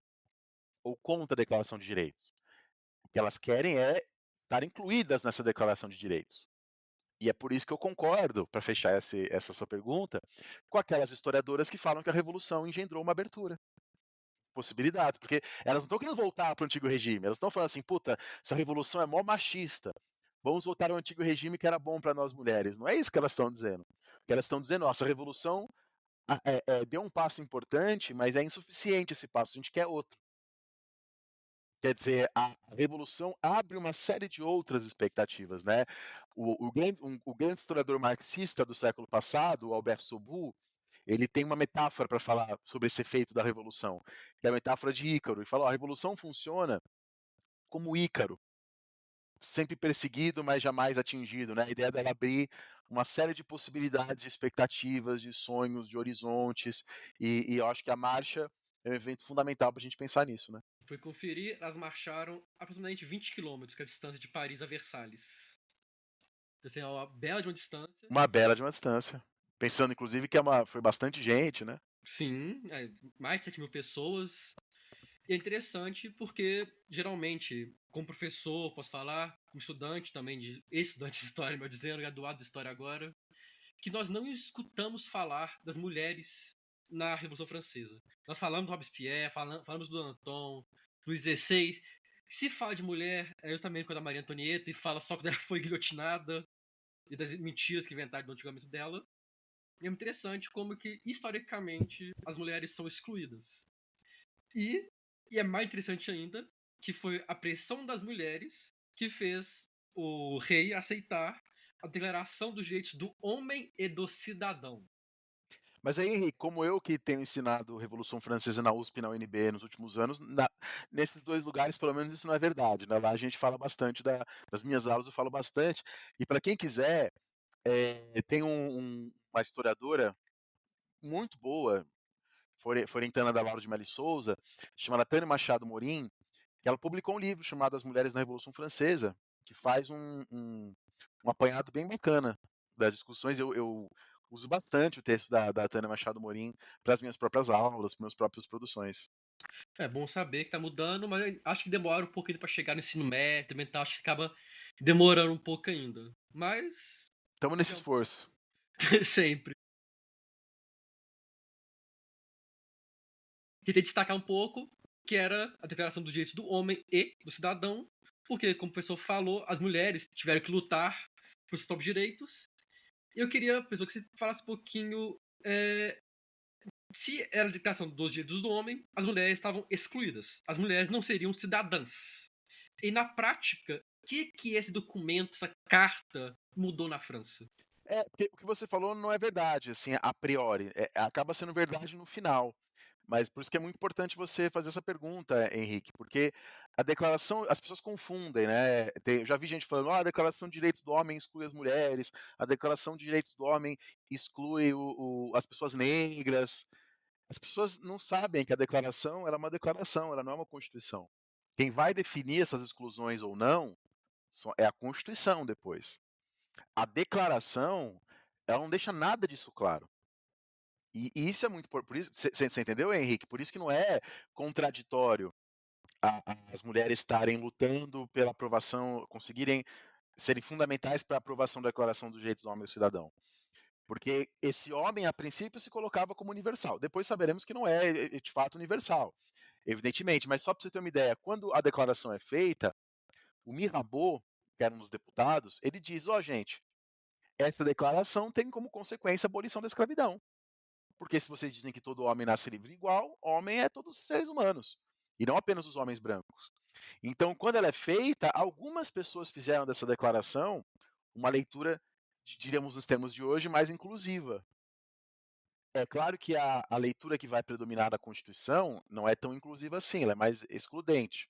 ou contra a Declaração de Direitos. O que elas querem é estar incluídas nessa Declaração de Direitos. E é por isso que eu concordo, para fechar essa sua pergunta, com aquelas historiadoras que falam que a revolução engendrou uma abertura. Possibilidades, porque elas não estão querendo voltar para o antigo regime, elas estão falando assim, puta, essa revolução é mó machista, vamos voltar ao antigo regime que era bom para nós mulheres. Não é isso que elas estão dizendo. O que elas estão dizendo, nossa, a revolução deu um passo importante, mas é insuficiente esse passo, a gente quer outro. Quer dizer, a revolução abre uma série de outras expectativas, né? O grande historiador marxista do século passado, o Albert Sobu, ele tem uma metáfora para falar sobre esse efeito da revolução, que é a metáfora de Ícaro. Ele fala: a revolução funciona como Ícaro, sempre perseguido, mas jamais atingido, né? A ideia dela abrir uma série de possibilidades, de expectativas, de sonhos, de horizontes, e eu acho que a marcha é um evento fundamental para a gente pensar nisso, né? Foi conferir, elas marcharam aproximadamente 20 km, que é a distância de Paris a Versalhes. Então, assim, é uma bela de uma distância. Uma bela de uma distância. Pensando, inclusive, que foi bastante gente, né? Sim, mais de 7.000 pessoas. E é interessante porque, geralmente, como professor, posso falar, como estudante também, estudante de história, meu dizendo, graduado de história agora, que nós não escutamos falar das mulheres na Revolução Francesa. Nós falamos do Robespierre, falamos do Danton, do XVI, Se fala de mulher, é justamente quando a Maria Antonieta e fala só quando ela foi guilhotinada e das mentiras que inventaram do julgamento dela. E é interessante como que, historicamente, as mulheres são excluídas. E, e é mais interessante ainda que foi a pressão das mulheres que fez o rei aceitar a Declaração dos Direitos do Homem e do Cidadão. Mas aí, Henrique, como eu que tenho ensinado Revolução Francesa na USP e na UNB nos últimos anos, nesses dois lugares, pelo menos, isso não é verdade. Né? Lá a gente fala bastante, das minhas aulas eu falo bastante. E para quem quiser, tem uma historiadora muito boa, florentana da Laura de Melo Souza, chamada Tânia Machado Morim, que ela publicou um livro chamado As Mulheres na Revolução Francesa, que faz um apanhado bem bacana das discussões. Eu uso bastante o texto da Tânia Machado Morim para as minhas próprias aulas, para minhas próprias produções. É bom saber que tá mudando, mas acho que demora um pouquinho pra chegar no ensino médio, também tá, acho que acaba demorando um pouco ainda. Mas. Estamos nesse esforço. Sempre. Tentei destacar um pouco que era a Declaração dos Direitos do Homem e do Cidadão, porque, como o professor falou, as mulheres tiveram que lutar por seus próprios direitos. E eu queria, professor, que você falasse um pouquinho. Se era a Declaração dos Direitos do Homem, as mulheres estavam excluídas. As mulheres não seriam cidadãs. E na prática, o que esse documento, essa carta, mudou na França? O que você falou não é verdade, assim, a priori. Acaba sendo verdade no final. Mas por isso que é muito importante você fazer essa pergunta, Henrique, porque a declaração, as pessoas confundem, né? Eu já vi gente falando, a Declaração de Direitos do Homem exclui as mulheres, a Declaração de Direitos do Homem exclui as pessoas negras. As pessoas não sabem que a declaração ela é uma declaração, ela não é uma Constituição. Quem vai definir essas exclusões ou não é a Constituição depois. A declaração, ela não deixa nada disso claro. E isso é muito por isso, você entendeu, Henrique? Por isso que não é contraditório as mulheres estarem lutando pela aprovação, conseguirem serem fundamentais para a aprovação da Declaração dos Direitos do Homem e do Cidadão. Porque esse homem, a princípio, se colocava como universal. Depois saberemos que não é de fato universal, evidentemente. Mas só para você ter uma ideia, quando a declaração é feita, o Mirabeau, que era um dos deputados, ele diz: gente, essa declaração tem como consequência a abolição da escravidão. Porque se vocês dizem que todo homem nasce livre e igual, homem é todos os seres humanos. E não apenas os homens brancos. Então, quando ela é feita, algumas pessoas fizeram dessa declaração uma leitura, diríamos nos termos de hoje, mais inclusiva. É claro que a leitura que vai predominar na Constituição não é tão inclusiva assim, ela é mais excludente.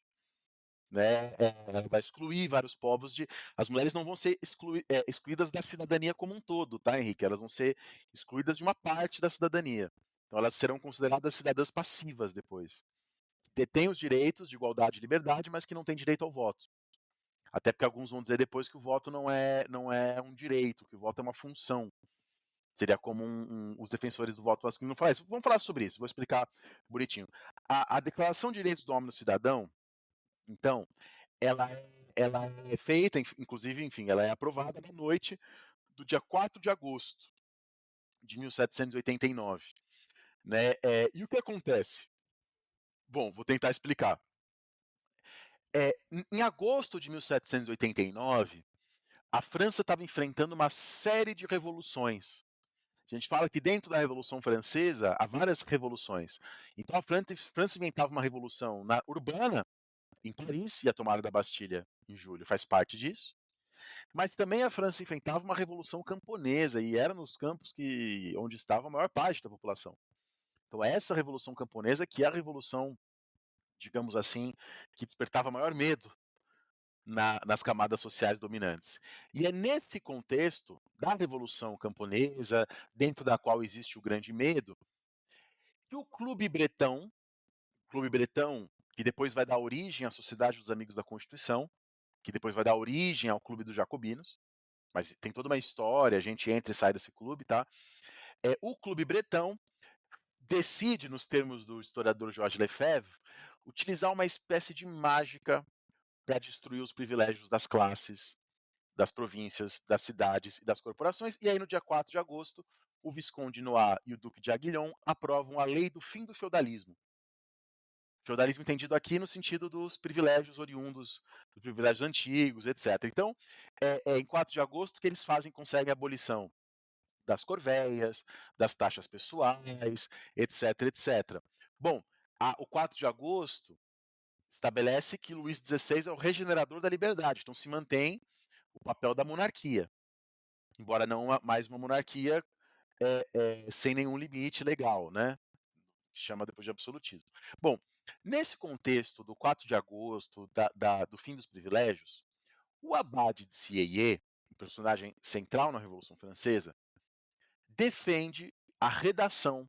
Né? Ela vai excluir vários povos de. As mulheres não vão ser excluídas da cidadania como um todo, tá, Henrique? Elas vão ser excluídas de uma parte da cidadania. Então elas serão consideradas cidadãs passivas depois. Detêm os direitos de igualdade e liberdade, mas que não têm direito ao voto. Até porque alguns vão dizer depois que o voto não é um direito, que o voto é uma função. Seria como os defensores do voto masculino falar isso. Vamos falar sobre isso, vou explicar bonitinho. A Declaração de Direitos do Homem e do Cidadão, então, ela é feita, inclusive, enfim, ela é aprovada na noite do dia 4 de agosto de 1789. Né? E o que acontece? Bom, vou tentar explicar. Em agosto de 1789, a França estava enfrentando uma série de revoluções. A gente fala que dentro da Revolução Francesa há várias revoluções. Então a França inventava uma revolução urbana, em Paris, e a tomada da Bastilha em julho faz parte disso. Mas também a França enfrentava uma revolução camponesa, e era nos campos onde estava a maior parte da população. Então essa revolução camponesa que é a revolução, digamos assim, que despertava maior medo nas camadas sociais dominantes. E é nesse contexto da revolução camponesa, dentro da qual existe o grande medo, que o Clube Breton, que depois vai dar origem à Sociedade dos Amigos da Constituição, que depois vai dar origem ao Clube dos Jacobinos, mas tem toda uma história, a gente entra e sai desse clube, tá? O Clube Breton decide, nos termos do historiador Georges Lefebvre, utilizar uma espécie de mágica para destruir os privilégios das classes, das províncias, das cidades e das corporações. E aí, no dia 4 de agosto, o Visconde Noir e o Duque de Aguillon aprovam a lei do fim do feudalismo. Feudalismo entendido aqui no sentido dos privilégios oriundos, dos privilégios antigos, etc. Então, em 4 de agosto que eles conseguem a abolição das corveias, das taxas pessoais, etc, etc. Bom, o 4 de agosto estabelece que Luís XVI é o regenerador da liberdade, então se mantém o papel da monarquia, embora não mais uma monarquia sem nenhum limite legal, né? Que chama depois de absolutismo. Bom, nesse contexto do 4 de agosto, do fim dos privilégios, o Abade de Sieyès, um personagem central na Revolução Francesa, defende a redação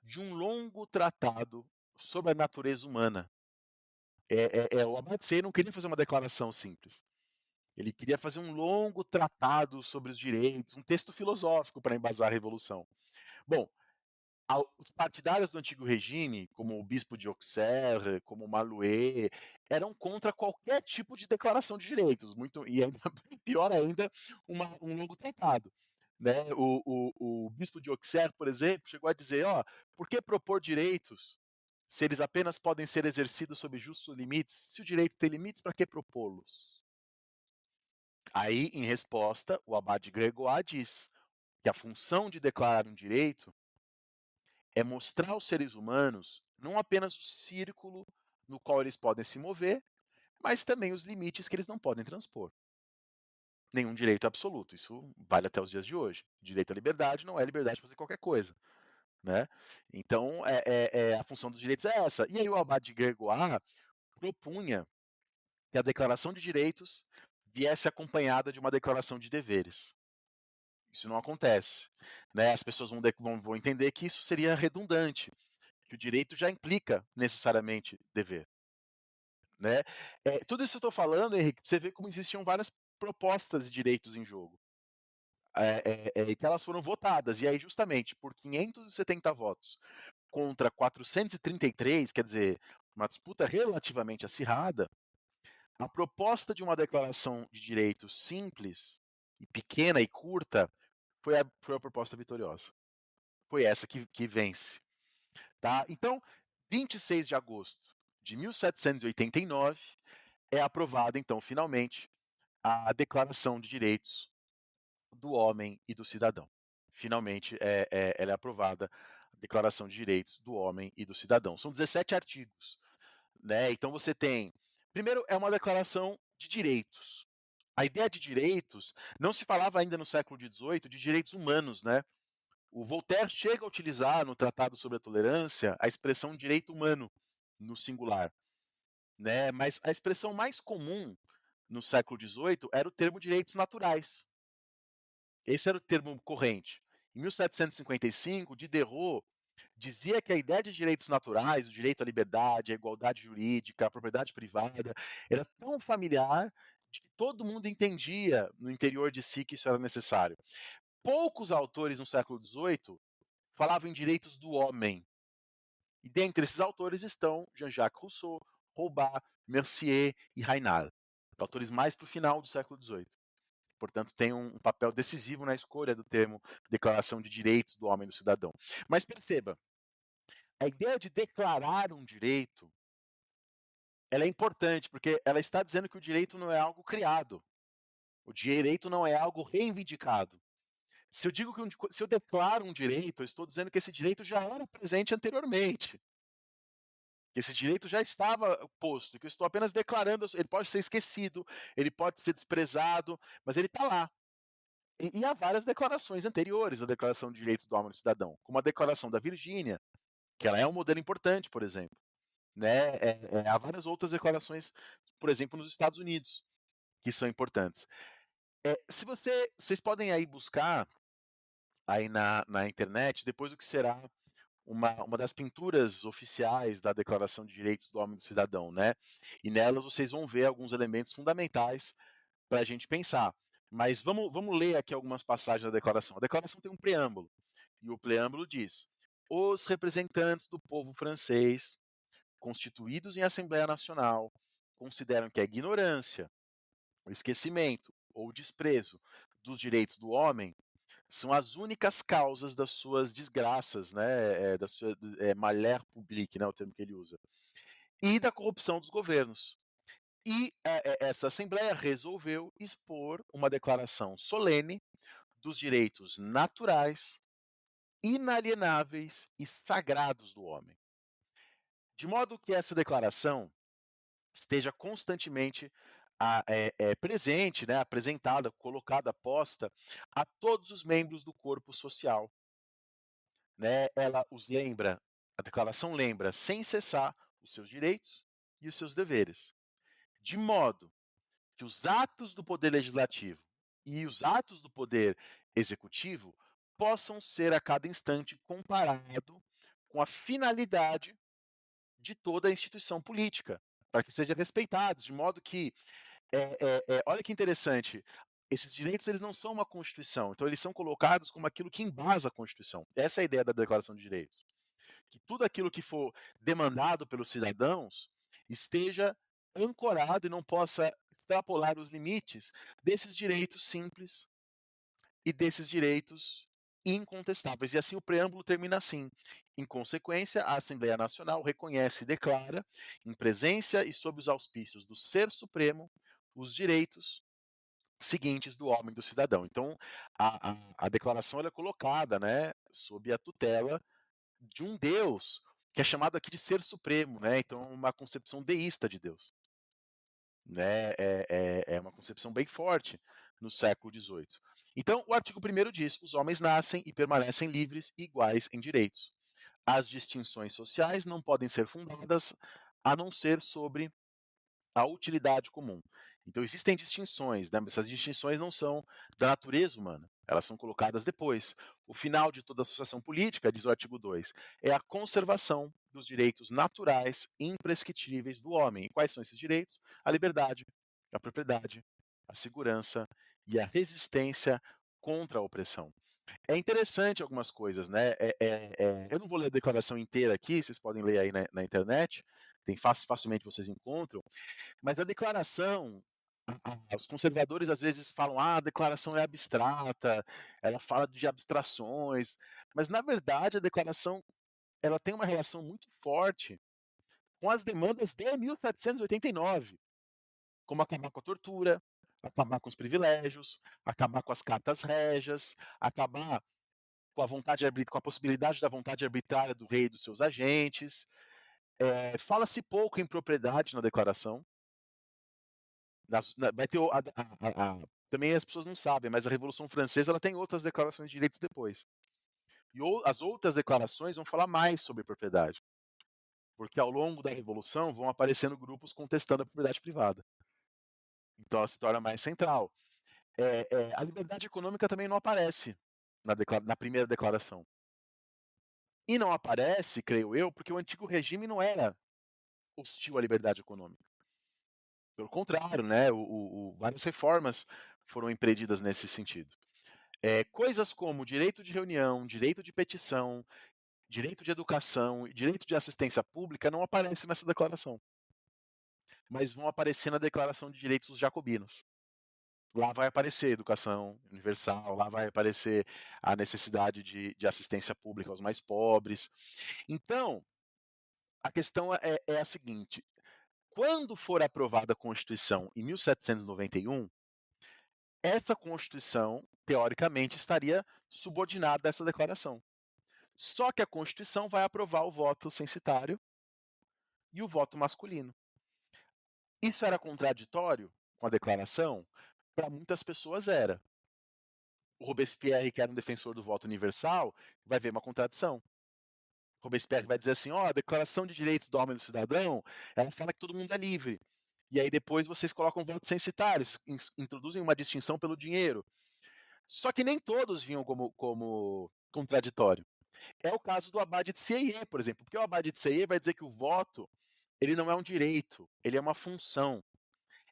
de um longo tratado sobre a natureza humana. O Abade de Sieyès não queria fazer uma declaração simples. Ele queria fazer um longo tratado sobre os direitos, um texto filosófico para embasar a Revolução. Bom, os partidários do antigo regime, como o bispo de Auxerre, como Malouet, eram contra qualquer tipo de declaração de direitos, e ainda pior ainda, um longo tratado. Né? O bispo de Auxerre, por exemplo, chegou a dizer: por que propor direitos se eles apenas podem ser exercidos sob justos limites? Se o direito tem limites, para que propô-los? Aí, em resposta, o abade Grégoire diz que a função de declarar um direito é mostrar aos seres humanos não apenas o círculo no qual eles podem se mover, mas também os limites que eles não podem transpor. Nenhum direito absoluto, isso vale até os dias de hoje. Direito à liberdade não é liberdade de fazer qualquer coisa. Né? Então, a função dos direitos é essa. E aí o abade Grégoire propunha que a declaração de direitos viesse acompanhada de uma declaração de deveres. Isso não acontece. Né? As pessoas vão entender que isso seria redundante, que o direito já implica necessariamente dever. Né? Tudo isso que eu estou falando, Henrique, você vê como existiam várias propostas de direitos em jogo. Que elas foram votadas, e aí justamente por 570 votos contra 433, quer dizer, uma disputa relativamente acirrada, a proposta de uma declaração de direitos simples, e pequena e curta, foi a proposta vitoriosa. Foi essa que vence. Tá? Então, 26 de agosto de 1789 é aprovada, então, finalmente, a Declaração de Direitos do Homem e do Cidadão. Finalmente, ela é aprovada, a Declaração de Direitos do Homem e do Cidadão. São 17 artigos. Né? Então, você tem... Primeiro, é uma declaração de direitos. A ideia de direitos não se falava ainda no século XVIII de direitos humanos, né? O Voltaire chega a utilizar no Tratado sobre a Tolerância a expressão direito humano no singular, né? Mas a expressão mais comum no século XVIII era o termo direitos naturais. Esse era o termo corrente. Em 1755, Diderot dizia que a ideia de direitos naturais, o direito à liberdade, à igualdade jurídica, à propriedade privada, era tão familiar de que todo mundo entendia no interior de si que isso era necessário. Poucos autores no século XVIII falavam em direitos do homem. E dentre esses autores estão Jean-Jacques Rousseau, Holbach, Mercier e Raynal, autores mais para o final do século XVIII. Portanto, tem um papel decisivo na escolha do termo Declaração de Direitos do Homem e do Cidadão. Mas perceba, a ideia de declarar um direito, ela é importante, porque ela está dizendo que o direito não é algo criado. O direito não é algo reivindicado. Se eu digo se eu declaro um direito, eu estou dizendo que esse direito já era presente anteriormente. Que esse direito já estava posto, que eu estou apenas declarando, ele pode ser esquecido, ele pode ser desprezado, mas ele está lá. E há várias declarações anteriores à Declaração de Direitos do Homem e do Cidadão, como a Declaração da Virgínia, que ela é um modelo importante, por exemplo. Né? Há várias outras declarações, por exemplo, nos Estados Unidos, que são importantes. Se vocês podem aí buscar aí na internet, depois o que será uma das pinturas oficiais da Declaração de Direitos do Homem e do Cidadão, né? E nelas vocês vão ver alguns elementos fundamentais para a gente pensar. Mas vamos ler aqui algumas passagens da declaração. A declaração tem um preâmbulo, e o preâmbulo diz: os representantes do povo francês, constituídos em Assembleia Nacional, consideram que a ignorância, o esquecimento ou o desprezo dos direitos do homem são as únicas causas das suas desgraças, né, da sua malheur publique, né, o termo que ele usa. e da corrupção dos governos. E essa Assembleia resolveu expor uma declaração solene dos direitos naturais, inalienáveis e sagrados do homem. De modo que essa declaração esteja constantemente presente, né, apresentada, colocada, posta a todos os membros do corpo social. Né? A declaração lembra sem cessar os seus direitos e os seus deveres, de modo que os atos do poder legislativo e os atos do poder executivo possam ser a cada instante comparado com a finalidade de toda a instituição política, para que sejam respeitados, de modo que, olha que interessante, esses direitos eles não são uma Constituição, então eles são colocados como aquilo que embasa a Constituição. Essa é a ideia da Declaração de Direitos. Que tudo aquilo que for demandado pelos cidadãos esteja ancorado e não possa extrapolar os limites desses direitos simples e desses direitos incontestáveis. E assim o preâmbulo termina assim. Em consequência, a Assembleia Nacional reconhece e declara, em presença e sob os auspícios do Ser Supremo, os direitos seguintes do homem e do cidadão. Então, a declaração ela é colocada, né, sob a tutela de um Deus que é chamado aqui de Ser Supremo, né? Então, uma concepção deísta de Deus. Né? É uma concepção bem forte no século XVIII. Então, o artigo 1º diz: os homens nascem e permanecem livres e iguais em direitos. As distinções sociais não podem ser fundadas a não ser sobre a utilidade comum. Então, existem distinções, né? Essas distinções não são da natureza humana, elas são colocadas depois. O final de toda associação política, diz o artigo 2, é a conservação dos direitos naturais e imprescritíveis do homem. E quais são esses direitos? A liberdade, a propriedade, a segurança e a resistência contra a opressão. É interessante algumas coisas, né? Eu não vou ler a declaração inteira aqui, vocês podem ler aí na internet, facilmente vocês encontram, mas a declaração, os conservadores às vezes falam, a declaração é abstrata, ela fala de abstrações, mas na verdade a declaração ela tem uma relação muito forte com as demandas de 1789, como acabar com a tortura, acabar com os privilégios, acabar com as cartas régias, acabar com com a possibilidade da vontade arbitrária do rei e dos seus agentes. Fala-se pouco em propriedade na declaração. Vai ter também as pessoas não sabem, mas a Revolução Francesa ela tem outras declarações de direitos depois. E as outras declarações vão falar mais sobre propriedade. Porque ao longo da Revolução vão aparecendo grupos contestando a propriedade privada. Então ela se torna mais central. A liberdade econômica também não aparece na primeira declaração. E não aparece, creio eu, porque o antigo regime não era hostil à liberdade econômica. Pelo contrário, né, várias reformas foram empreendidas nesse sentido. Coisas como direito de reunião, direito de petição, direito de educação e direito de assistência pública não aparecem nessa declaração, mas vão aparecer na Declaração de Direitos dos Jacobinos. Lá vai aparecer educação universal, lá vai aparecer a necessidade de assistência pública aos mais pobres. Então, a questão é a seguinte: quando for aprovada a Constituição em 1791, essa Constituição, teoricamente, estaria subordinada a essa declaração. Só que a Constituição vai aprovar o voto censitário e o voto masculino. Isso era contraditório com a declaração? Para muitas pessoas era. O Robespierre, que era um defensor do voto universal, vai ver uma contradição. Robespierre vai dizer assim, a Declaração de Direitos do Homem e do Cidadão, ela fala que todo mundo é livre. E aí depois vocês colocam votos censitários, introduzem uma distinção pelo dinheiro. Só que nem todos vinham como contraditório. É o caso do Abade de Sieyès, por exemplo, porque o Abade de Sieyès vai dizer que o voto ele não é um direito, ele é uma função.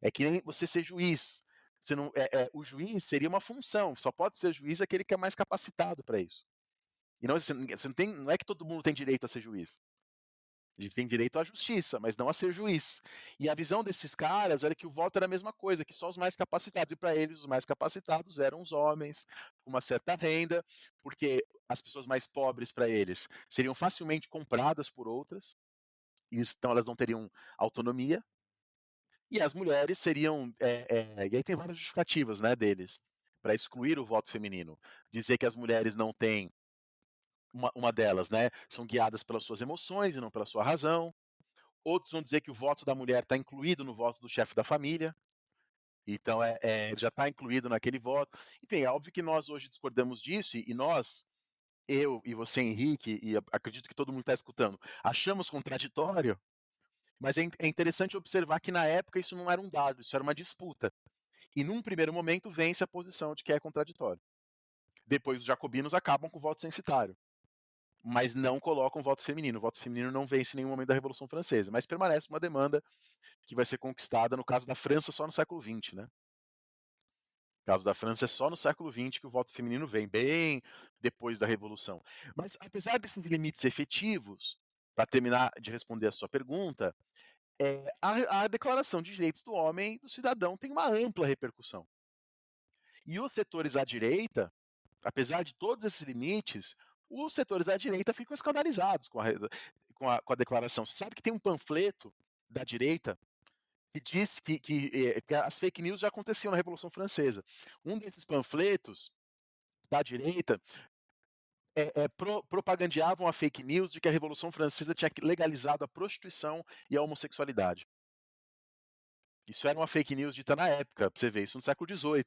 É que nem você ser juiz. Você não, o juiz seria uma função, só pode ser juiz aquele que é mais capacitado para isso. E não, não é que todo mundo tem direito a ser juiz. Eles têm direito à justiça, mas não a ser juiz. E a visão desses caras era que o voto era a mesma coisa, que só os mais capacitados. E para eles, os mais capacitados eram os homens, com uma certa renda, porque as pessoas mais pobres para eles seriam facilmente compradas por outras. então elas não teriam autonomia, e as mulheres seriam. E aí tem várias justificativas, né, deles, para excluir o voto feminino. Dizer que as mulheres não têm. Uma delas, né, são guiadas pelas suas emoções e não pela sua razão. Outros vão dizer que o voto da mulher está incluído no voto do chefe da família. Então, já está incluído naquele voto. Enfim, é óbvio que nós hoje discordamos disso, e nós, eu e você, Henrique, e acredito que todo mundo está escutando, achamos contraditório, mas é interessante observar que na época isso não era um dado, isso era uma disputa. E num primeiro momento vence a posição de que é contraditório. Depois os jacobinos acabam com o voto censitário, mas não colocam o voto feminino. O voto feminino não vence em nenhum momento da Revolução Francesa, mas permanece uma demanda que vai ser conquistada, no caso da França, só no século XX, né? No caso da França, é só no século XX que o voto feminino vem, bem depois da Revolução. Mas, apesar desses limites efetivos, para terminar de responder a sua pergunta, a Declaração de Direitos do Homem e do Cidadão tem uma ampla repercussão. E os setores à direita, apesar de todos esses limites, os setores à direita ficam escandalizados com a declaração. Você sabe que tem um panfleto da direita que diz que as fake news já aconteciam na Revolução Francesa. Um desses panfletos da direita propagandeavam a fake news de que a Revolução Francesa tinha legalizado a prostituição e a homossexualidade. Isso era uma fake news dita na época, pra você ver, isso no século XVIII.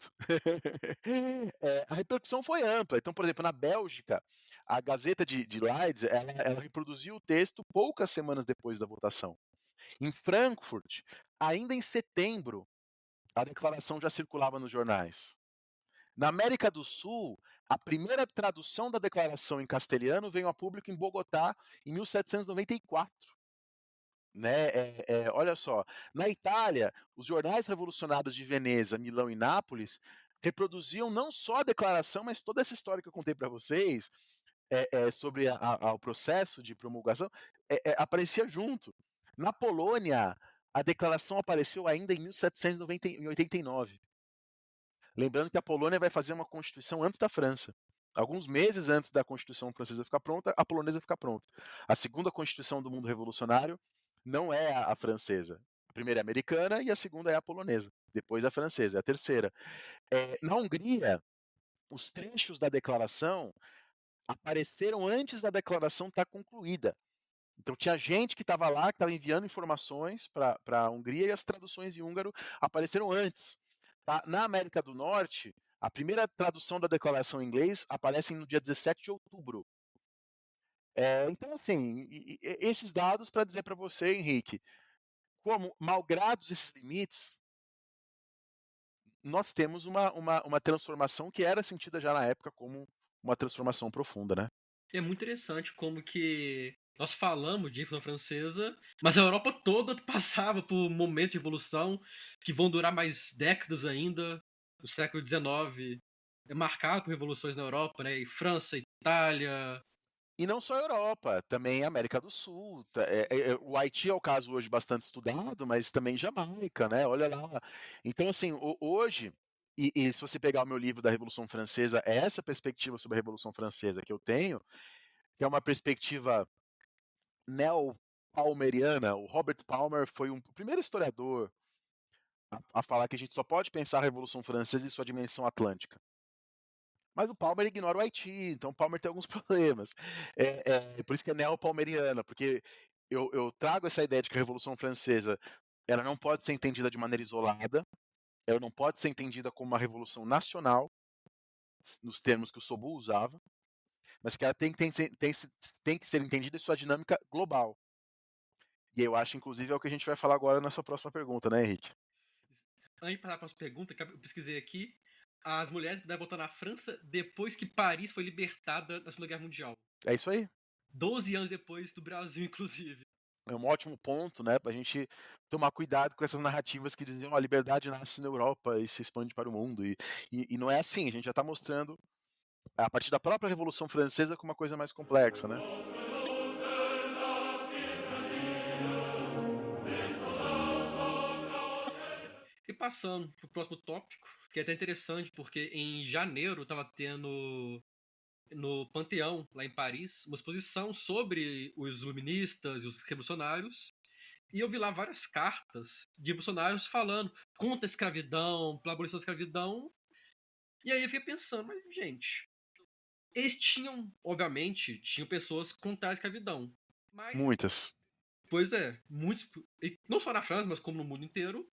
A repercussão foi ampla. Então, por exemplo, na Bélgica, a Gazeta de Leiden, ela reproduziu o texto poucas semanas depois da votação. Em Frankfurt, ainda em setembro, a declaração já circulava nos jornais. Na América do Sul, a primeira tradução da declaração em castelhano veio a público em Bogotá em 1794. Né? Olha só, na Itália, os jornais revolucionários de Veneza, Milão e Nápoles reproduziam não só a declaração, mas toda essa história que eu contei para vocês sobre o processo de promulgação, aparecia junto. Na Polônia, a declaração apareceu ainda em 1789. Lembrando que a Polônia vai fazer uma constituição antes da França. Alguns meses antes da Constituição francesa ficar pronta, a polonesa fica pronta. A segunda Constituição do mundo revolucionário não é a francesa. A primeira é a americana e a segunda é a polonesa. Depois a francesa, é a terceira. Na Hungria, os trechos da declaração apareceram antes da declaração estar concluída. Então tinha gente que estava lá, que estava enviando informações para a Hungria, e as traduções em húngaro apareceram antes. Tá? Na América do Norte, a primeira tradução da declaração em inglês aparece no dia 17 de outubro. Então, assim, esses dados para dizer para você, Henrique, como, malgrados esses limites, nós temos uma transformação que era sentida já na época como uma transformação profunda, né? É muito interessante como que nós falamos de influência francesa, mas a Europa toda passava por momentos de evolução que vão durar mais décadas ainda. O século XIX é marcado por revoluções na Europa, né? E França, Itália. E não só a Europa, também a América do Sul. O Haiti é o caso hoje bastante estudado, mas também Jamaica, né? Olha lá. Então, assim, hoje, e se você pegar o meu livro da Revolução Francesa, é essa perspectiva sobre a Revolução Francesa que eu tenho, que é uma perspectiva neo-palmeriana. O Robert Palmer foi o primeiro historiador a falar que a gente só pode pensar a Revolução Francesa em sua dimensão atlântica. Mas o Palmer ignora o Haiti, então o Palmer tem alguns problemas. Por isso que é neo-palmeriana, porque eu trago essa ideia de que a Revolução Francesa ela não pode ser entendida de maneira isolada, ela não pode ser entendida como uma revolução nacional, nos termos que o Sobu usava, mas que ela tem que ser entendida em sua dinâmica global. E eu acho, inclusive, é o que a gente vai falar agora na sua próxima pergunta, né, Henrique? Antes de passar para a pergunta, que eu pesquisei aqui, as mulheres puderam votar na França depois que Paris foi libertada da Segunda Guerra Mundial. É isso aí. 12 anos depois do Brasil, inclusive. É um ótimo ponto, né, pra gente tomar cuidado com essas narrativas que diziam a liberdade nasce na Europa e se expande para o mundo. E não é assim, a gente já está mostrando, a partir da própria Revolução Francesa, com uma coisa mais complexa, né? E passando pro próximo tópico, que é até interessante, porque em janeiro tava tendo no Panteão, lá em Paris, uma exposição sobre os iluministas e os revolucionários. E eu vi lá várias cartas de revolucionários falando contra a escravidão, pela abolição da escravidão. E aí eu fiquei pensando, mas, gente, eles tinham, obviamente, tinham pessoas contra a escravidão. Mas, Muitas. pois é, muitos, não só na França, mas como no mundo inteiro.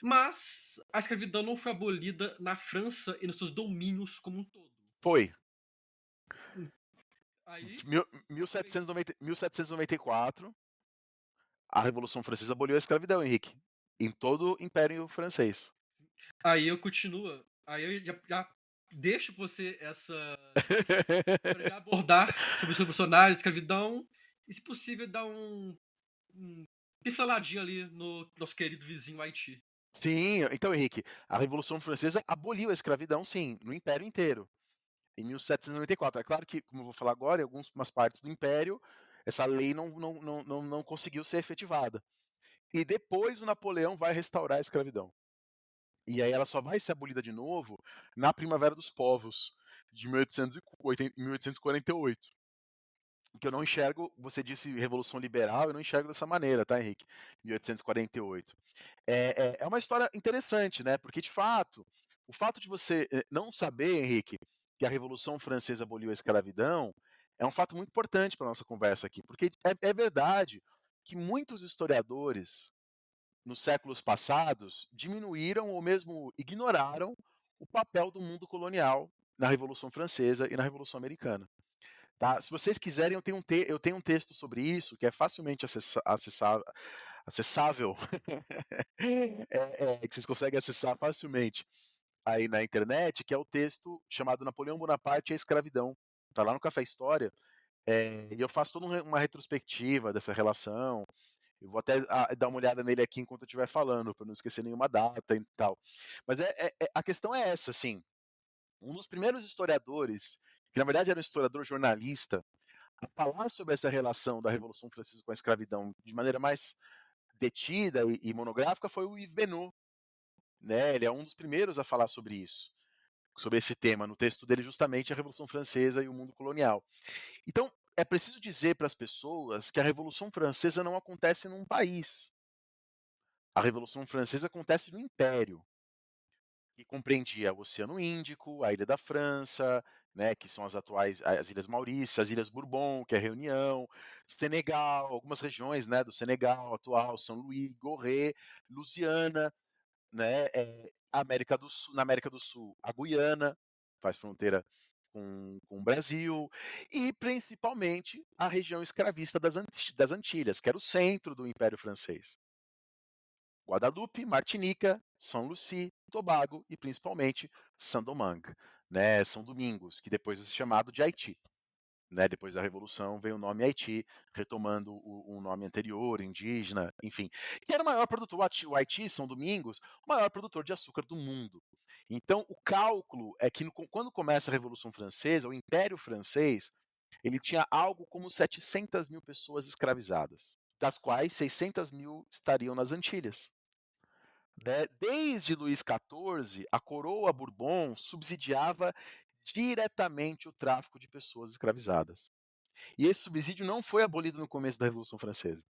Mas a escravidão não foi abolida na França e nos seus domínios como um todo. Foi. Aí, 1794, a Revolução Francesa aboliu a escravidão, Henrique. Em todo o Império Francês. aí eu continuo. Aí eu já deixo você essa. Para já abordar sobre os revolucionários, escravidão. E, se possível, dar um pinceladinho ali no nosso querido vizinho Haiti. Sim, então, Henrique, a Revolução Francesa aboliu a escravidão, sim, no Império inteiro, em 1794. É claro que, como eu vou falar agora, em algumas partes do Império, essa lei não conseguiu ser efetivada. E depois o Napoleão vai restaurar a escravidão. E aí ela só vai ser abolida de novo na Primavera dos Povos, de 1848. Que eu não enxergo, você disse Revolução Liberal, eu não enxergo dessa maneira, tá, Henrique? 1848. É uma história interessante, né? Porque, de fato, o fato de você não saber, Henrique, que a Revolução Francesa aboliu a escravidão, é um fato muito importante para a nossa conversa aqui. Porque é verdade que muitos historiadores, nos séculos passados, diminuíram ou mesmo ignoraram o papel do mundo colonial na Revolução Francesa e na Revolução Americana. Tá? Se vocês quiserem, eu tenho um texto sobre isso que é facilmente acessável, que vocês conseguem acessar facilmente aí na internet, que é o texto chamado Napoleão Bonaparte e a Escravidão. Está lá no Café História, e eu faço toda uma retrospectiva dessa relação. Eu vou até dar uma olhada nele aqui enquanto eu estiver falando, para não esquecer nenhuma data e tal. Mas a questão é essa, assim. Um dos primeiros historiadores, que na verdade era um historiador jornalista, a falar sobre essa relação da Revolução Francesa com a escravidão de maneira mais detida e monográfica foi o Yves Benot. Né? Ele é um dos primeiros a falar sobre isso, sobre esse tema, no texto dele justamente a Revolução Francesa e o mundo colonial. Então, é preciso dizer para as pessoas que a Revolução Francesa não acontece num país. A Revolução Francesa acontece no Império, que compreendia o Oceano Índico, a Ilha da França, né, que são as atuais as Ilhas Maurícias, as Ilhas Bourbon, que é a Reunião, Senegal, algumas regiões, né, do Senegal atual, São Luís, Gorée, Louisiana, né, América do Sul, na América do Sul, a Guiana, faz fronteira com o Brasil, e principalmente a região escravista das Antilhas, que era o centro do Império Francês. Guadalupe, Martinica, São Lucy, Tobago e principalmente Saint-Domingue, né, São Domingos, que depois vai ser chamado de Haiti. Né, depois da Revolução veio o nome Haiti, retomando o nome anterior, indígena, enfim. Que era o maior produtor, o Haiti, São Domingos, o maior produtor de açúcar do mundo. Então, o cálculo é que quando começa a Revolução Francesa, o Império Francês, ele tinha algo como 700 mil pessoas escravizadas, das quais 600 mil estariam nas Antilhas. Né? Desde Luís XIV, a coroa Bourbon subsidiava diretamente o tráfico de pessoas escravizadas. E esse subsídio não foi abolido no começo da Revolução Francesa,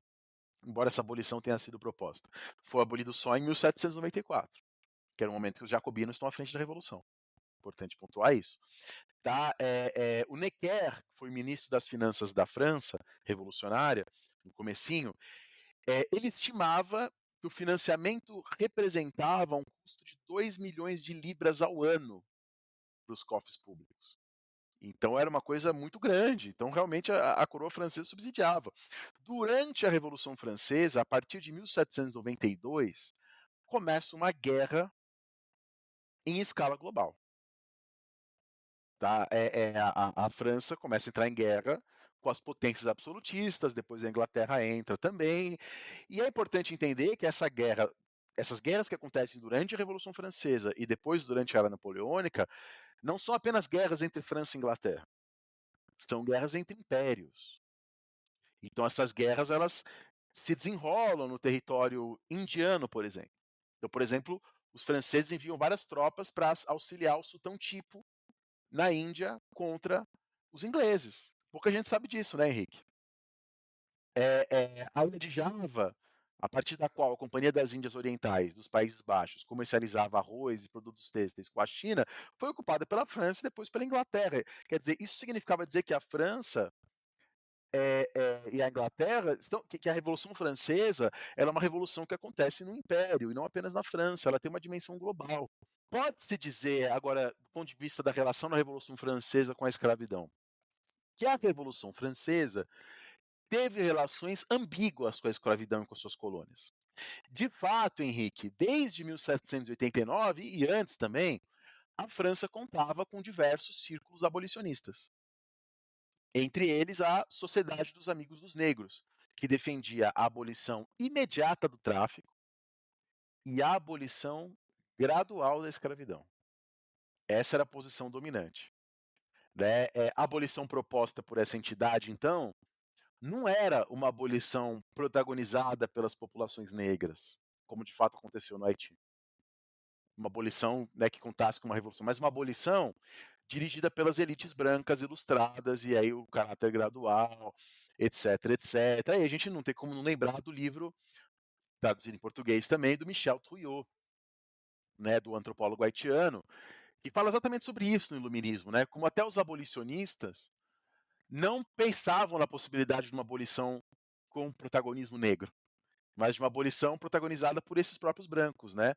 embora essa abolição tenha sido proposta. Foi abolido só em 1794, que era o momento que os jacobinos estão à frente da Revolução. Importante pontuar isso. Tá? O Necker, que foi ministro das Finanças da França, revolucionária, no comecinho, ele estimava que o financiamento representava um custo de 2 milhões de libras ao ano para os cofres públicos. Então era uma coisa muito grande. Então realmente a coroa francesa subsidiava. Durante a Revolução Francesa, a partir de 1792, começa uma guerra em escala global. Tá? A França começa a entrar em guerra com as potências absolutistas, depois a Inglaterra entra também. E é importante entender que essas guerras que acontecem durante a Revolução Francesa e depois durante a Era Napoleônica, não são apenas guerras entre França e Inglaterra, são guerras entre impérios. Então essas guerras elas se desenrolam no território indiano, por exemplo. Então, por exemplo, os franceses enviam várias tropas para auxiliar o Sultão Tipu na Índia contra Os ingleses. Pouca gente sabe disso, né, Henrique? A ilha de Java, a partir da qual a Companhia das Índias Orientais dos Países Baixos comercializava arroz e produtos têxteis com a China, foi ocupada pela França e depois pela Inglaterra. Quer dizer, isso significava dizer que a França e a Inglaterra que a Revolução Francesa ela é uma revolução que acontece no Império e não apenas na França, ela tem uma dimensão global. Pode-se dizer, agora, do ponto de vista da relação da Revolução Francesa com a escravidão, que a Revolução Francesa teve relações ambíguas com a escravidão e com suas colônias. De fato, Henrique, desde 1789 e antes também, a França contava com diversos círculos abolicionistas. Entre eles, a Sociedade dos Amigos dos Negros, que defendia a abolição imediata do tráfico e a abolição gradual da escravidão. Essa era a posição dominante. Né? A abolição proposta por essa entidade, então, não era uma abolição protagonizada pelas populações negras, como de fato aconteceu no Haiti. Uma abolição, né, que contasse com uma revolução, mas uma abolição dirigida pelas elites brancas ilustradas, e aí o caráter gradual, etc, etc. E a gente não tem como não lembrar do livro, traduzido em português também, do Michel Trouillot, né, do antropólogo haitiano, que fala exatamente sobre isso no iluminismo, né, como até os abolicionistas não pensavam na possibilidade de uma abolição com protagonismo negro, mas de uma abolição protagonizada por esses próprios brancos, né?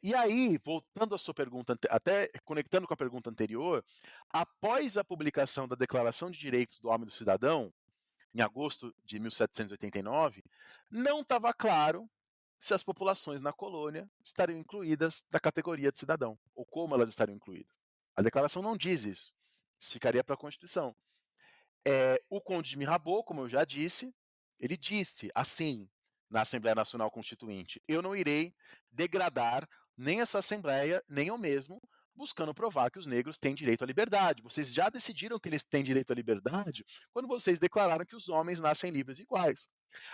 E aí, voltando à sua pergunta, até conectando com a pergunta anterior, após a publicação da Declaração de Direitos do Homem e do Cidadão, em agosto de 1789, não estava claro se as populações na colônia estariam incluídas na categoria de cidadão, ou como elas estariam incluídas. A declaração não diz isso. Isso ficaria para a Constituição. O Conde de Mirabeau, como eu já disse, ele disse assim na Assembleia Nacional Constituinte: eu não irei degradar nem essa Assembleia, nem eu mesmo, buscando provar que os negros têm direito à liberdade. Vocês já decidiram que eles têm direito à liberdade quando vocês declararam que os homens nascem livres e iguais.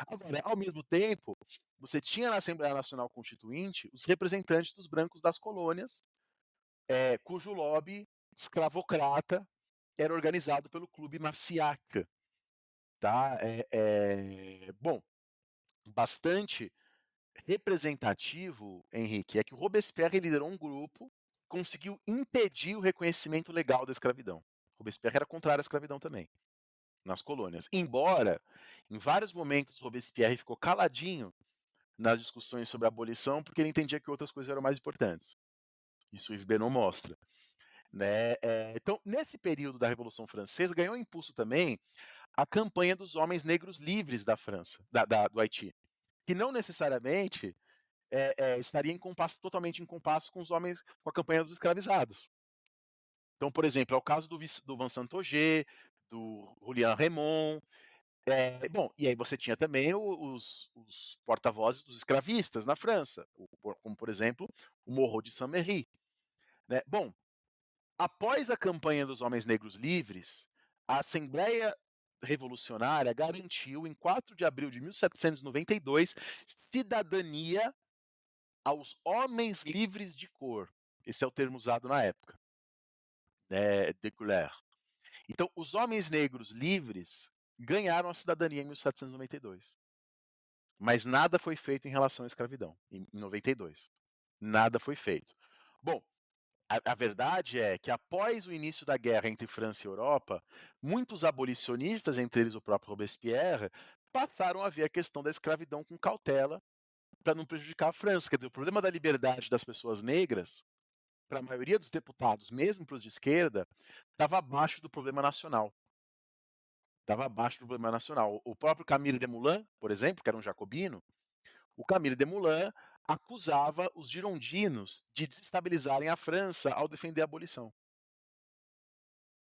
Agora, ao mesmo tempo, você tinha na Assembleia Nacional Constituinte os representantes dos brancos das colônias, cujo lobby escravocrata era organizado pelo Clube Marciac. Tá? Bom, bastante representativo, Henrique, é que o Robespierre liderou um grupo que conseguiu impedir o reconhecimento legal da escravidão. Robespierre era contrário à escravidão também, nas colônias. Embora, em vários momentos, Robespierre ficou caladinho nas discussões sobre a abolição, porque ele entendia que outras coisas eram mais importantes. Isso o Yves Benon mostra. Né? Então, nesse período da Revolução Francesa, ganhou impulso também a campanha dos homens negros livres da França, do Haiti, que não necessariamente estaria totalmente em compasso com os homens, com a campanha dos escravizados. Então, por exemplo, é o caso do Vincent Auger, do Julian Raymond. Bom, e aí você tinha também os porta-vozes dos escravistas na França, como, por exemplo, o Moreau de Saint-Méry. Né? Bom, após a campanha dos homens negros livres, a Assembleia Revolucionária garantiu, em 4 de abril de 1792, cidadania aos homens livres de cor. Esse é o termo usado na época, né, de couleur. Então, os homens negros livres ganharam a cidadania em 1792. Mas nada foi feito em relação à escravidão, em 92. Nada foi feito. Bom, a verdade é que após o início da guerra entre França e Europa, muitos abolicionistas, entre eles o próprio Robespierre, passaram a ver a questão da escravidão com cautela para não prejudicar a França. Quer dizer, o problema da liberdade das pessoas negras, para a maioria dos deputados, mesmo para os de esquerda, estava abaixo do problema nacional. Estava abaixo do problema nacional. O próprio Camille Desmoulins, por exemplo, que era um jacobino, o Camille Desmoulins acusava os girondinos de desestabilizarem a França ao defender a abolição.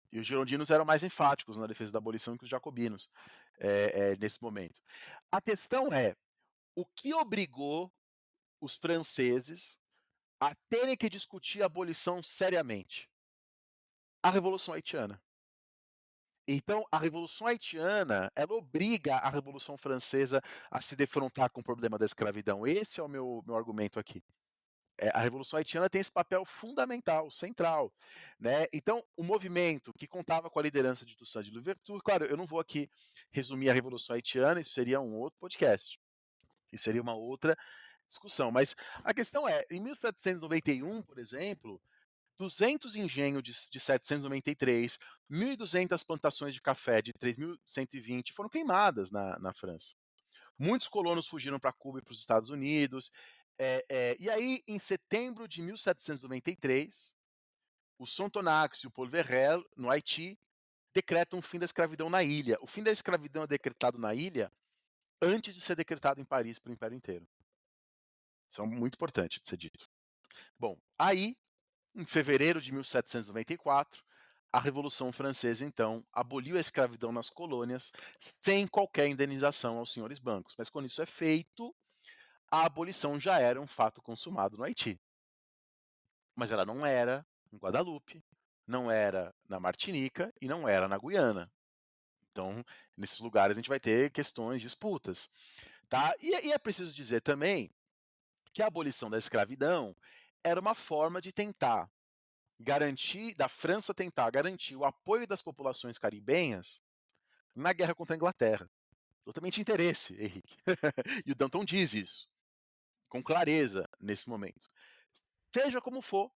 E os girondinos eram mais enfáticos na defesa da abolição que os jacobinos nesse momento. A questão é, o que obrigou os franceses a terem que discutir a abolição seriamente? A Revolução Haitiana. Então, a Revolução Haitiana, ela obriga a Revolução Francesa a se defrontar com o problema da escravidão. Esse é o meu argumento aqui. A Revolução Haitiana tem esse papel fundamental, central, né. Então, o movimento que contava com a liderança de Toussaint de Louverture, claro, eu não vou aqui resumir a Revolução Haitiana, isso seria um outro podcast, isso seria uma outra discussão, mas a questão é, em 1791, por exemplo, 200 engenhos de 793, 1.200 plantações de café de 3.120 foram queimadas na França. Muitos colonos fugiram para Cuba e para os Estados Unidos. E aí, em setembro de 1793, o Sontonax e o Paul Verrel, no Haiti, decretam o fim da escravidão na ilha. O fim da escravidão é decretado na ilha antes de ser decretado em Paris para o Império inteiro. Isso é muito importante de ser dito. Bom, aí, em fevereiro de 1794, a Revolução Francesa, então, aboliu a escravidão nas colônias sem qualquer indenização aos senhores bancos. Mas quando isso é feito, a abolição já era um fato consumado no Haiti. Mas ela não era em Guadalupe, não era na Martinica e não era na Guiana. Então, nesses lugares a gente vai ter questões, disputas. Tá? E é preciso dizer também que a abolição da escravidão era uma forma de tentar garantir, da França tentar garantir o apoio das populações caribenhas na guerra contra a Inglaterra. Totalmente interesse, Henrique. E o Danton diz isso com clareza nesse momento. Seja como for,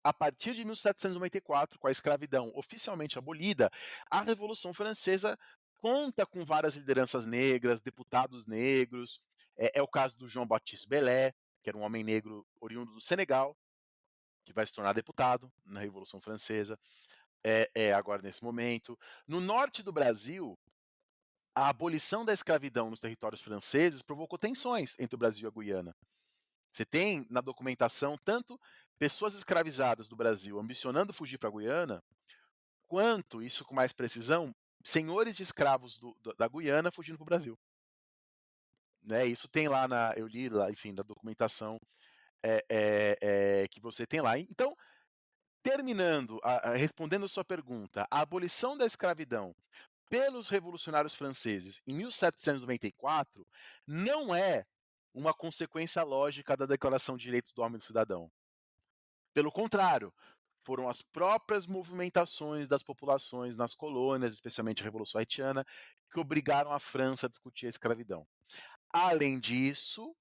a partir de 1794, com a escravidão oficialmente abolida, a Revolução Francesa conta com várias lideranças negras, deputados negros. É o caso do Jean-Baptiste Bellay, que era um homem negro oriundo do Senegal, que vai se tornar deputado na Revolução Francesa, agora nesse momento. No norte do Brasil, a abolição da escravidão nos territórios franceses provocou tensões entre o Brasil e a Guiana. Você tem na documentação tanto pessoas escravizadas do Brasil ambicionando fugir para a Guiana, quanto, isso com mais precisão, senhores de escravos da Guiana fugindo para o Brasil. Né? Isso tem lá eu li lá, enfim, da documentação que você tem lá. Então, terminando, respondendo a sua pergunta, a abolição da escravidão pelos revolucionários franceses em 1794 não é uma consequência lógica da Declaração de Direitos do Homem e do Cidadão. Pelo contrário, foram as próprias movimentações das populações nas colônias, especialmente a Revolução Haitiana, que obrigaram a França a discutir a escravidão. Além disso,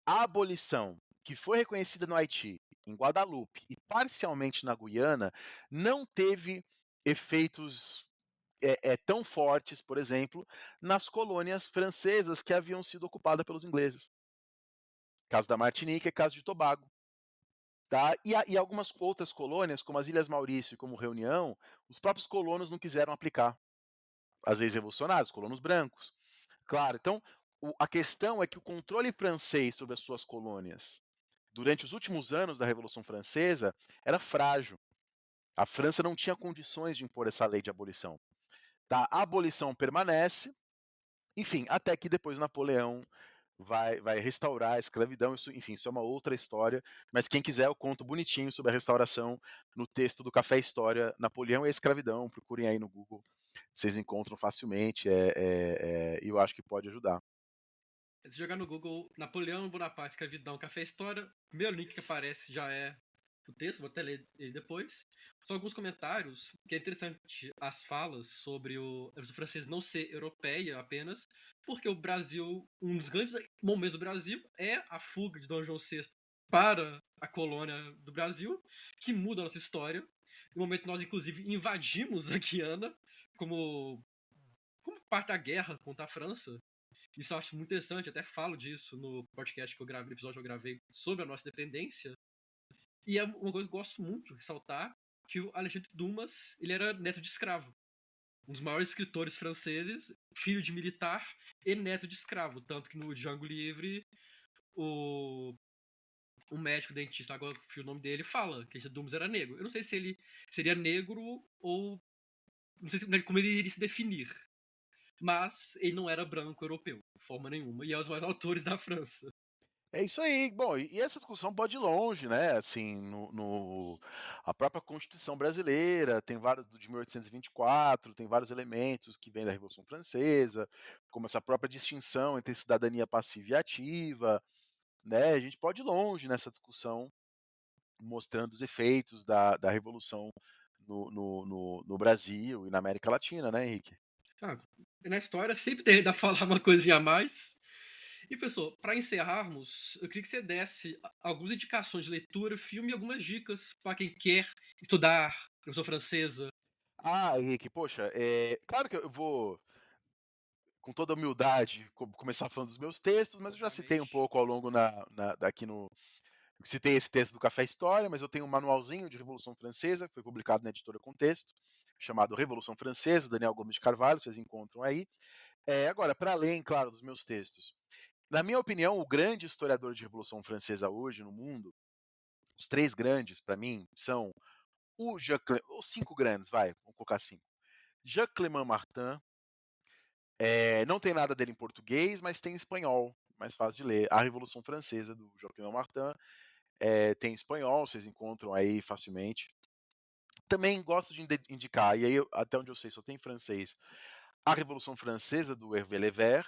a abolição, que foi reconhecida no Haiti, em Guadalupe e parcialmente na Guiana, não teve efeitos tão fortes, por exemplo, nas colônias francesas que haviam sido ocupadas pelos ingleses. Caso da Martinica e caso de Tobago. Tá? E algumas outras colônias, como as Ilhas Maurício e como Reunião, os próprios colonos não quiseram aplicar as leis revolucionárias, colonos brancos. Claro, então a questão é que o controle francês sobre as suas colônias durante os últimos anos da Revolução Francesa era frágil. A França não tinha condições de impor essa lei de abolição. Tá? A abolição permanece, enfim, até que depois Napoleão vai restaurar a escravidão, isso é uma outra história, mas quem quiser eu conto bonitinho sobre a restauração no texto do Café História, Napoleão e a Escravidão, procurem aí no Google, vocês encontram facilmente, e eu acho que pode ajudar. Se jogar no Google Napoleão Bonaparte, escravidão, Café História, o primeiro link que aparece já é o texto, vou até ler ele depois. Só alguns comentários, que é interessante as falas sobre o francês não ser europeia apenas, porque o Brasil, um dos grandes momentos do Brasil é a fuga de Dom João VI para a colônia do Brasil, que muda a nossa história. No momento que nós, inclusive, invadimos a Guiana como parte da guerra contra a França. Isso eu acho muito interessante, até falo disso no podcast que eu gravei, no episódio que eu gravei sobre a nossa independência. E é uma coisa que eu gosto muito de ressaltar, que o Alexandre Dumas, ele era neto de escravo. Um dos maiores escritores franceses, filho de militar e neto de escravo. Tanto que no Django Livre, o médico dentista, agora o nome dele, fala que Dumas era negro. Eu não sei se ele seria negro ou... Não sei como ele iria se definir. Mas ele não era branco europeu, de forma nenhuma. E é um dos maiores autores da França. É isso aí. Bom, e essa discussão pode ir longe, né? Assim, a própria Constituição brasileira tem vários de 1824, tem vários elementos que vêm da Revolução Francesa, como essa própria distinção entre cidadania passiva e ativa, né? A gente pode ir longe nessa discussão, mostrando os efeitos da Revolução no Brasil e na América Latina, né, Henrique? Ah, na história sempre tem da falar uma coisinha a mais. E, professor, para encerrarmos, eu queria que você desse algumas indicações de leitura, filme e algumas dicas para quem quer estudar professor francesa. Ah, Henrique, poxa, claro que eu vou, com toda humildade, começar falando dos meus textos, mas eu já citei um Obviamente. pouco ao longo daqui no. Citei esse texto do Café História, mas eu tenho um manualzinho de Revolução Francesa, que foi publicado na editora Contexto, chamado Revolução Francesa, Daniel Gomes de Carvalho, vocês encontram aí. Agora, para além, claro, dos meus textos, na minha opinião, o grande historiador de Revolução Francesa hoje no mundo, os três grandes, para mim, são os cinco grandes, vai, vamos colocar cinco. Jacques-Clément Martin, não tem nada dele em português, mas tem em espanhol, mais fácil de ler. A Revolução Francesa, do Jacques-Clément Martin, tem em espanhol, vocês encontram aí facilmente. Também gosto de indicar, e aí até onde eu sei só tem em francês, A Revolução Francesa, do Hervé Lever,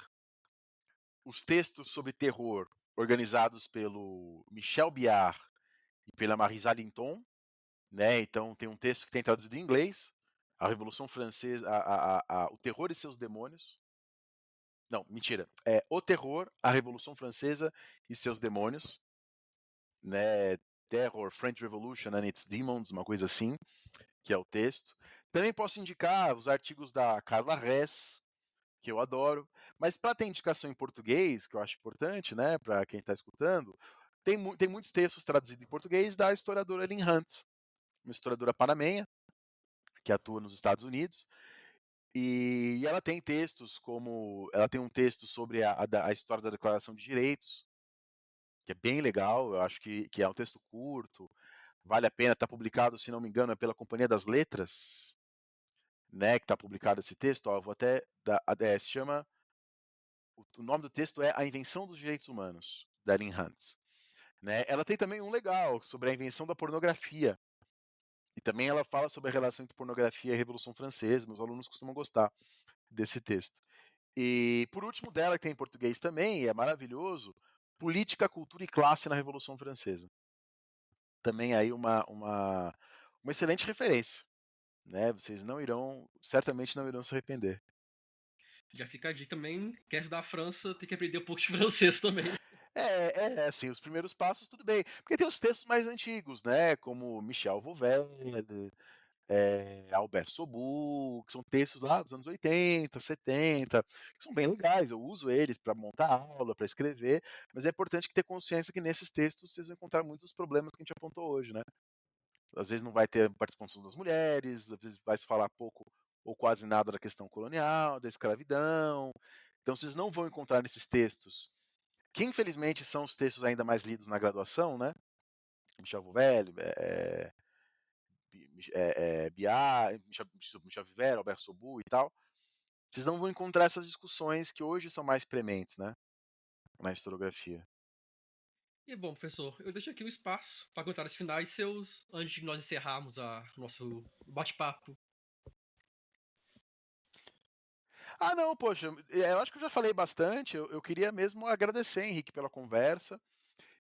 os textos sobre terror organizados pelo Michel Biard e pela Marisa Linton, né? Então tem um texto que tem traduzido em inglês, A Revolução Francesa, O Terror e Seus Demônios. Não, mentira. O Terror, a Revolução Francesa e Seus Demônios, né? Terror, French Revolution and its Demons, uma coisa assim, que é o texto. Também posso indicar os artigos da Carla Hess, que eu adoro, mas para ter indicação em português, que eu acho importante, né, para quem está escutando, tem muitos textos traduzidos em português da historiadora Lynn Hunt, uma historiadora panamenha, que atua nos Estados Unidos, e ela tem textos como. Ela tem um texto sobre a história da Declaração de Direitos, que é bem legal, eu acho que é um texto curto, vale a pena, está publicado, se não me engano, é pela Companhia das Letras, né, que está publicado esse texto, ó, vou até dar, se chama, o nome do texto é A Invenção dos Direitos Humanos, da Lynn Hunt. Né? Ela tem também um legal sobre a invenção da pornografia, e também ela fala sobre a relação entre pornografia e Revolução Francesa, meus alunos costumam gostar desse texto. E por último dela, que tem em português também, e é maravilhoso, Política, Cultura e Classe na Revolução Francesa. Também aí uma excelente referência, né? Vocês certamente não irão se arrepender. Já fica a dica também, quer estudar a França, tem que aprender um pouco de francês também. Assim, os primeiros passos, tudo bem. Porque tem os textos mais antigos, né? Como Michel Vauvel, Albert Sobu, que são textos lá dos anos 80, 70, que são bem legais. Eu uso eles para montar aula, para escrever, mas é importante ter consciência que nesses textos vocês vão encontrar muitos problemas que a gente apontou hoje, né? Às vezes não vai ter participação das mulheres, às vezes vai se falar pouco ou quase nada da questão colonial, da escravidão. Então vocês não vão encontrar nesses textos, que infelizmente são os textos ainda mais lidos na graduação, né? Michel Vauvel, Biard, Michel Viver, Albert Sobu e tal, vocês não vão encontrar essas discussões que hoje são mais prementes, né, na historiografia. E bom, professor, eu deixo aqui o espaço para comentários finais seus antes de nós encerrarmos o nosso bate-papo. Ah, não, poxa, eu acho que eu já falei bastante, eu queria mesmo agradecer, Henrique, pela conversa.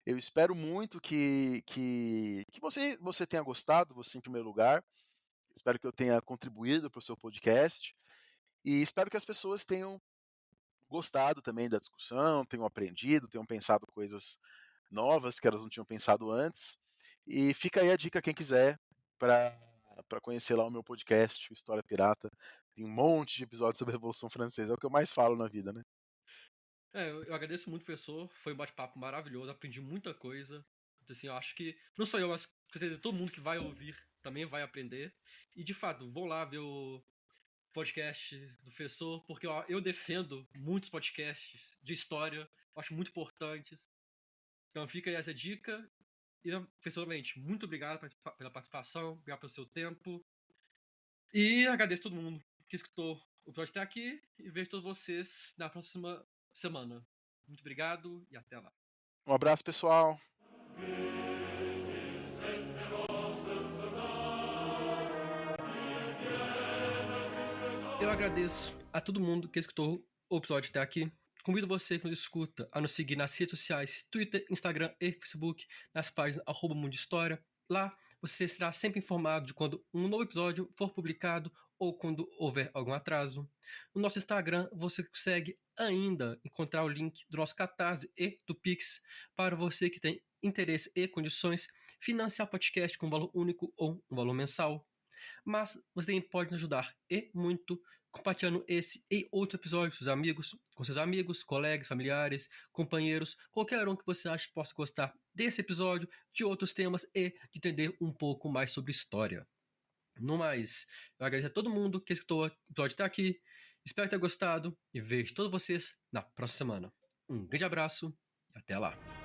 Eu espero muito que você tenha gostado, você em primeiro lugar. Espero que eu tenha contribuído para o seu podcast. E espero que as pessoas tenham gostado também da discussão, tenham aprendido, tenham pensado coisas novas que elas não tinham pensado antes. E fica aí a dica, quem quiser, para conhecer lá o meu podcast, História Pirata. Tem um monte de episódios sobre a Revolução Francesa, é o que eu mais falo na vida, né? Eu agradeço muito, professor. Foi um bate-papo maravilhoso, aprendi muita coisa. Então, assim, eu acho que não só eu, mas com certeza todo mundo que vai ouvir também vai aprender. E de fato, vou lá ver o podcast do professor, porque eu defendo muitos podcasts de história, eu acho muito importantes. Então fica aí essa dica. E, professormente, muito obrigado pela participação, obrigado pelo seu tempo. E agradeço a todo mundo que escutou o episódio até aqui e vejo todos vocês na próxima semana. Muito obrigado e até lá. Um abraço, pessoal. Eu agradeço a todo mundo que escutou o episódio até aqui. Convido você que nos escuta a nos seguir nas redes sociais, Twitter, Instagram e Facebook, nas páginas @Mundo História. Lá você será sempre informado de quando um novo episódio for publicado ou quando houver algum atraso. No nosso Instagram você consegue ainda encontrar o link do nosso Catarse e do Pix para você que tem interesse e condições financiar o podcast com um valor único ou um valor mensal. Mas você também pode nos ajudar e muito compartilhando esse e outros episódios com seus amigos, colegas, familiares, companheiros, qualquer um que você ache que possa gostar desse episódio, de outros temas e de entender um pouco mais sobre história. No mais, eu agradeço a todo mundo que escutou o episódio até aqui, espero ter gostado e vejo todos vocês na próxima semana. Um grande abraço e até lá!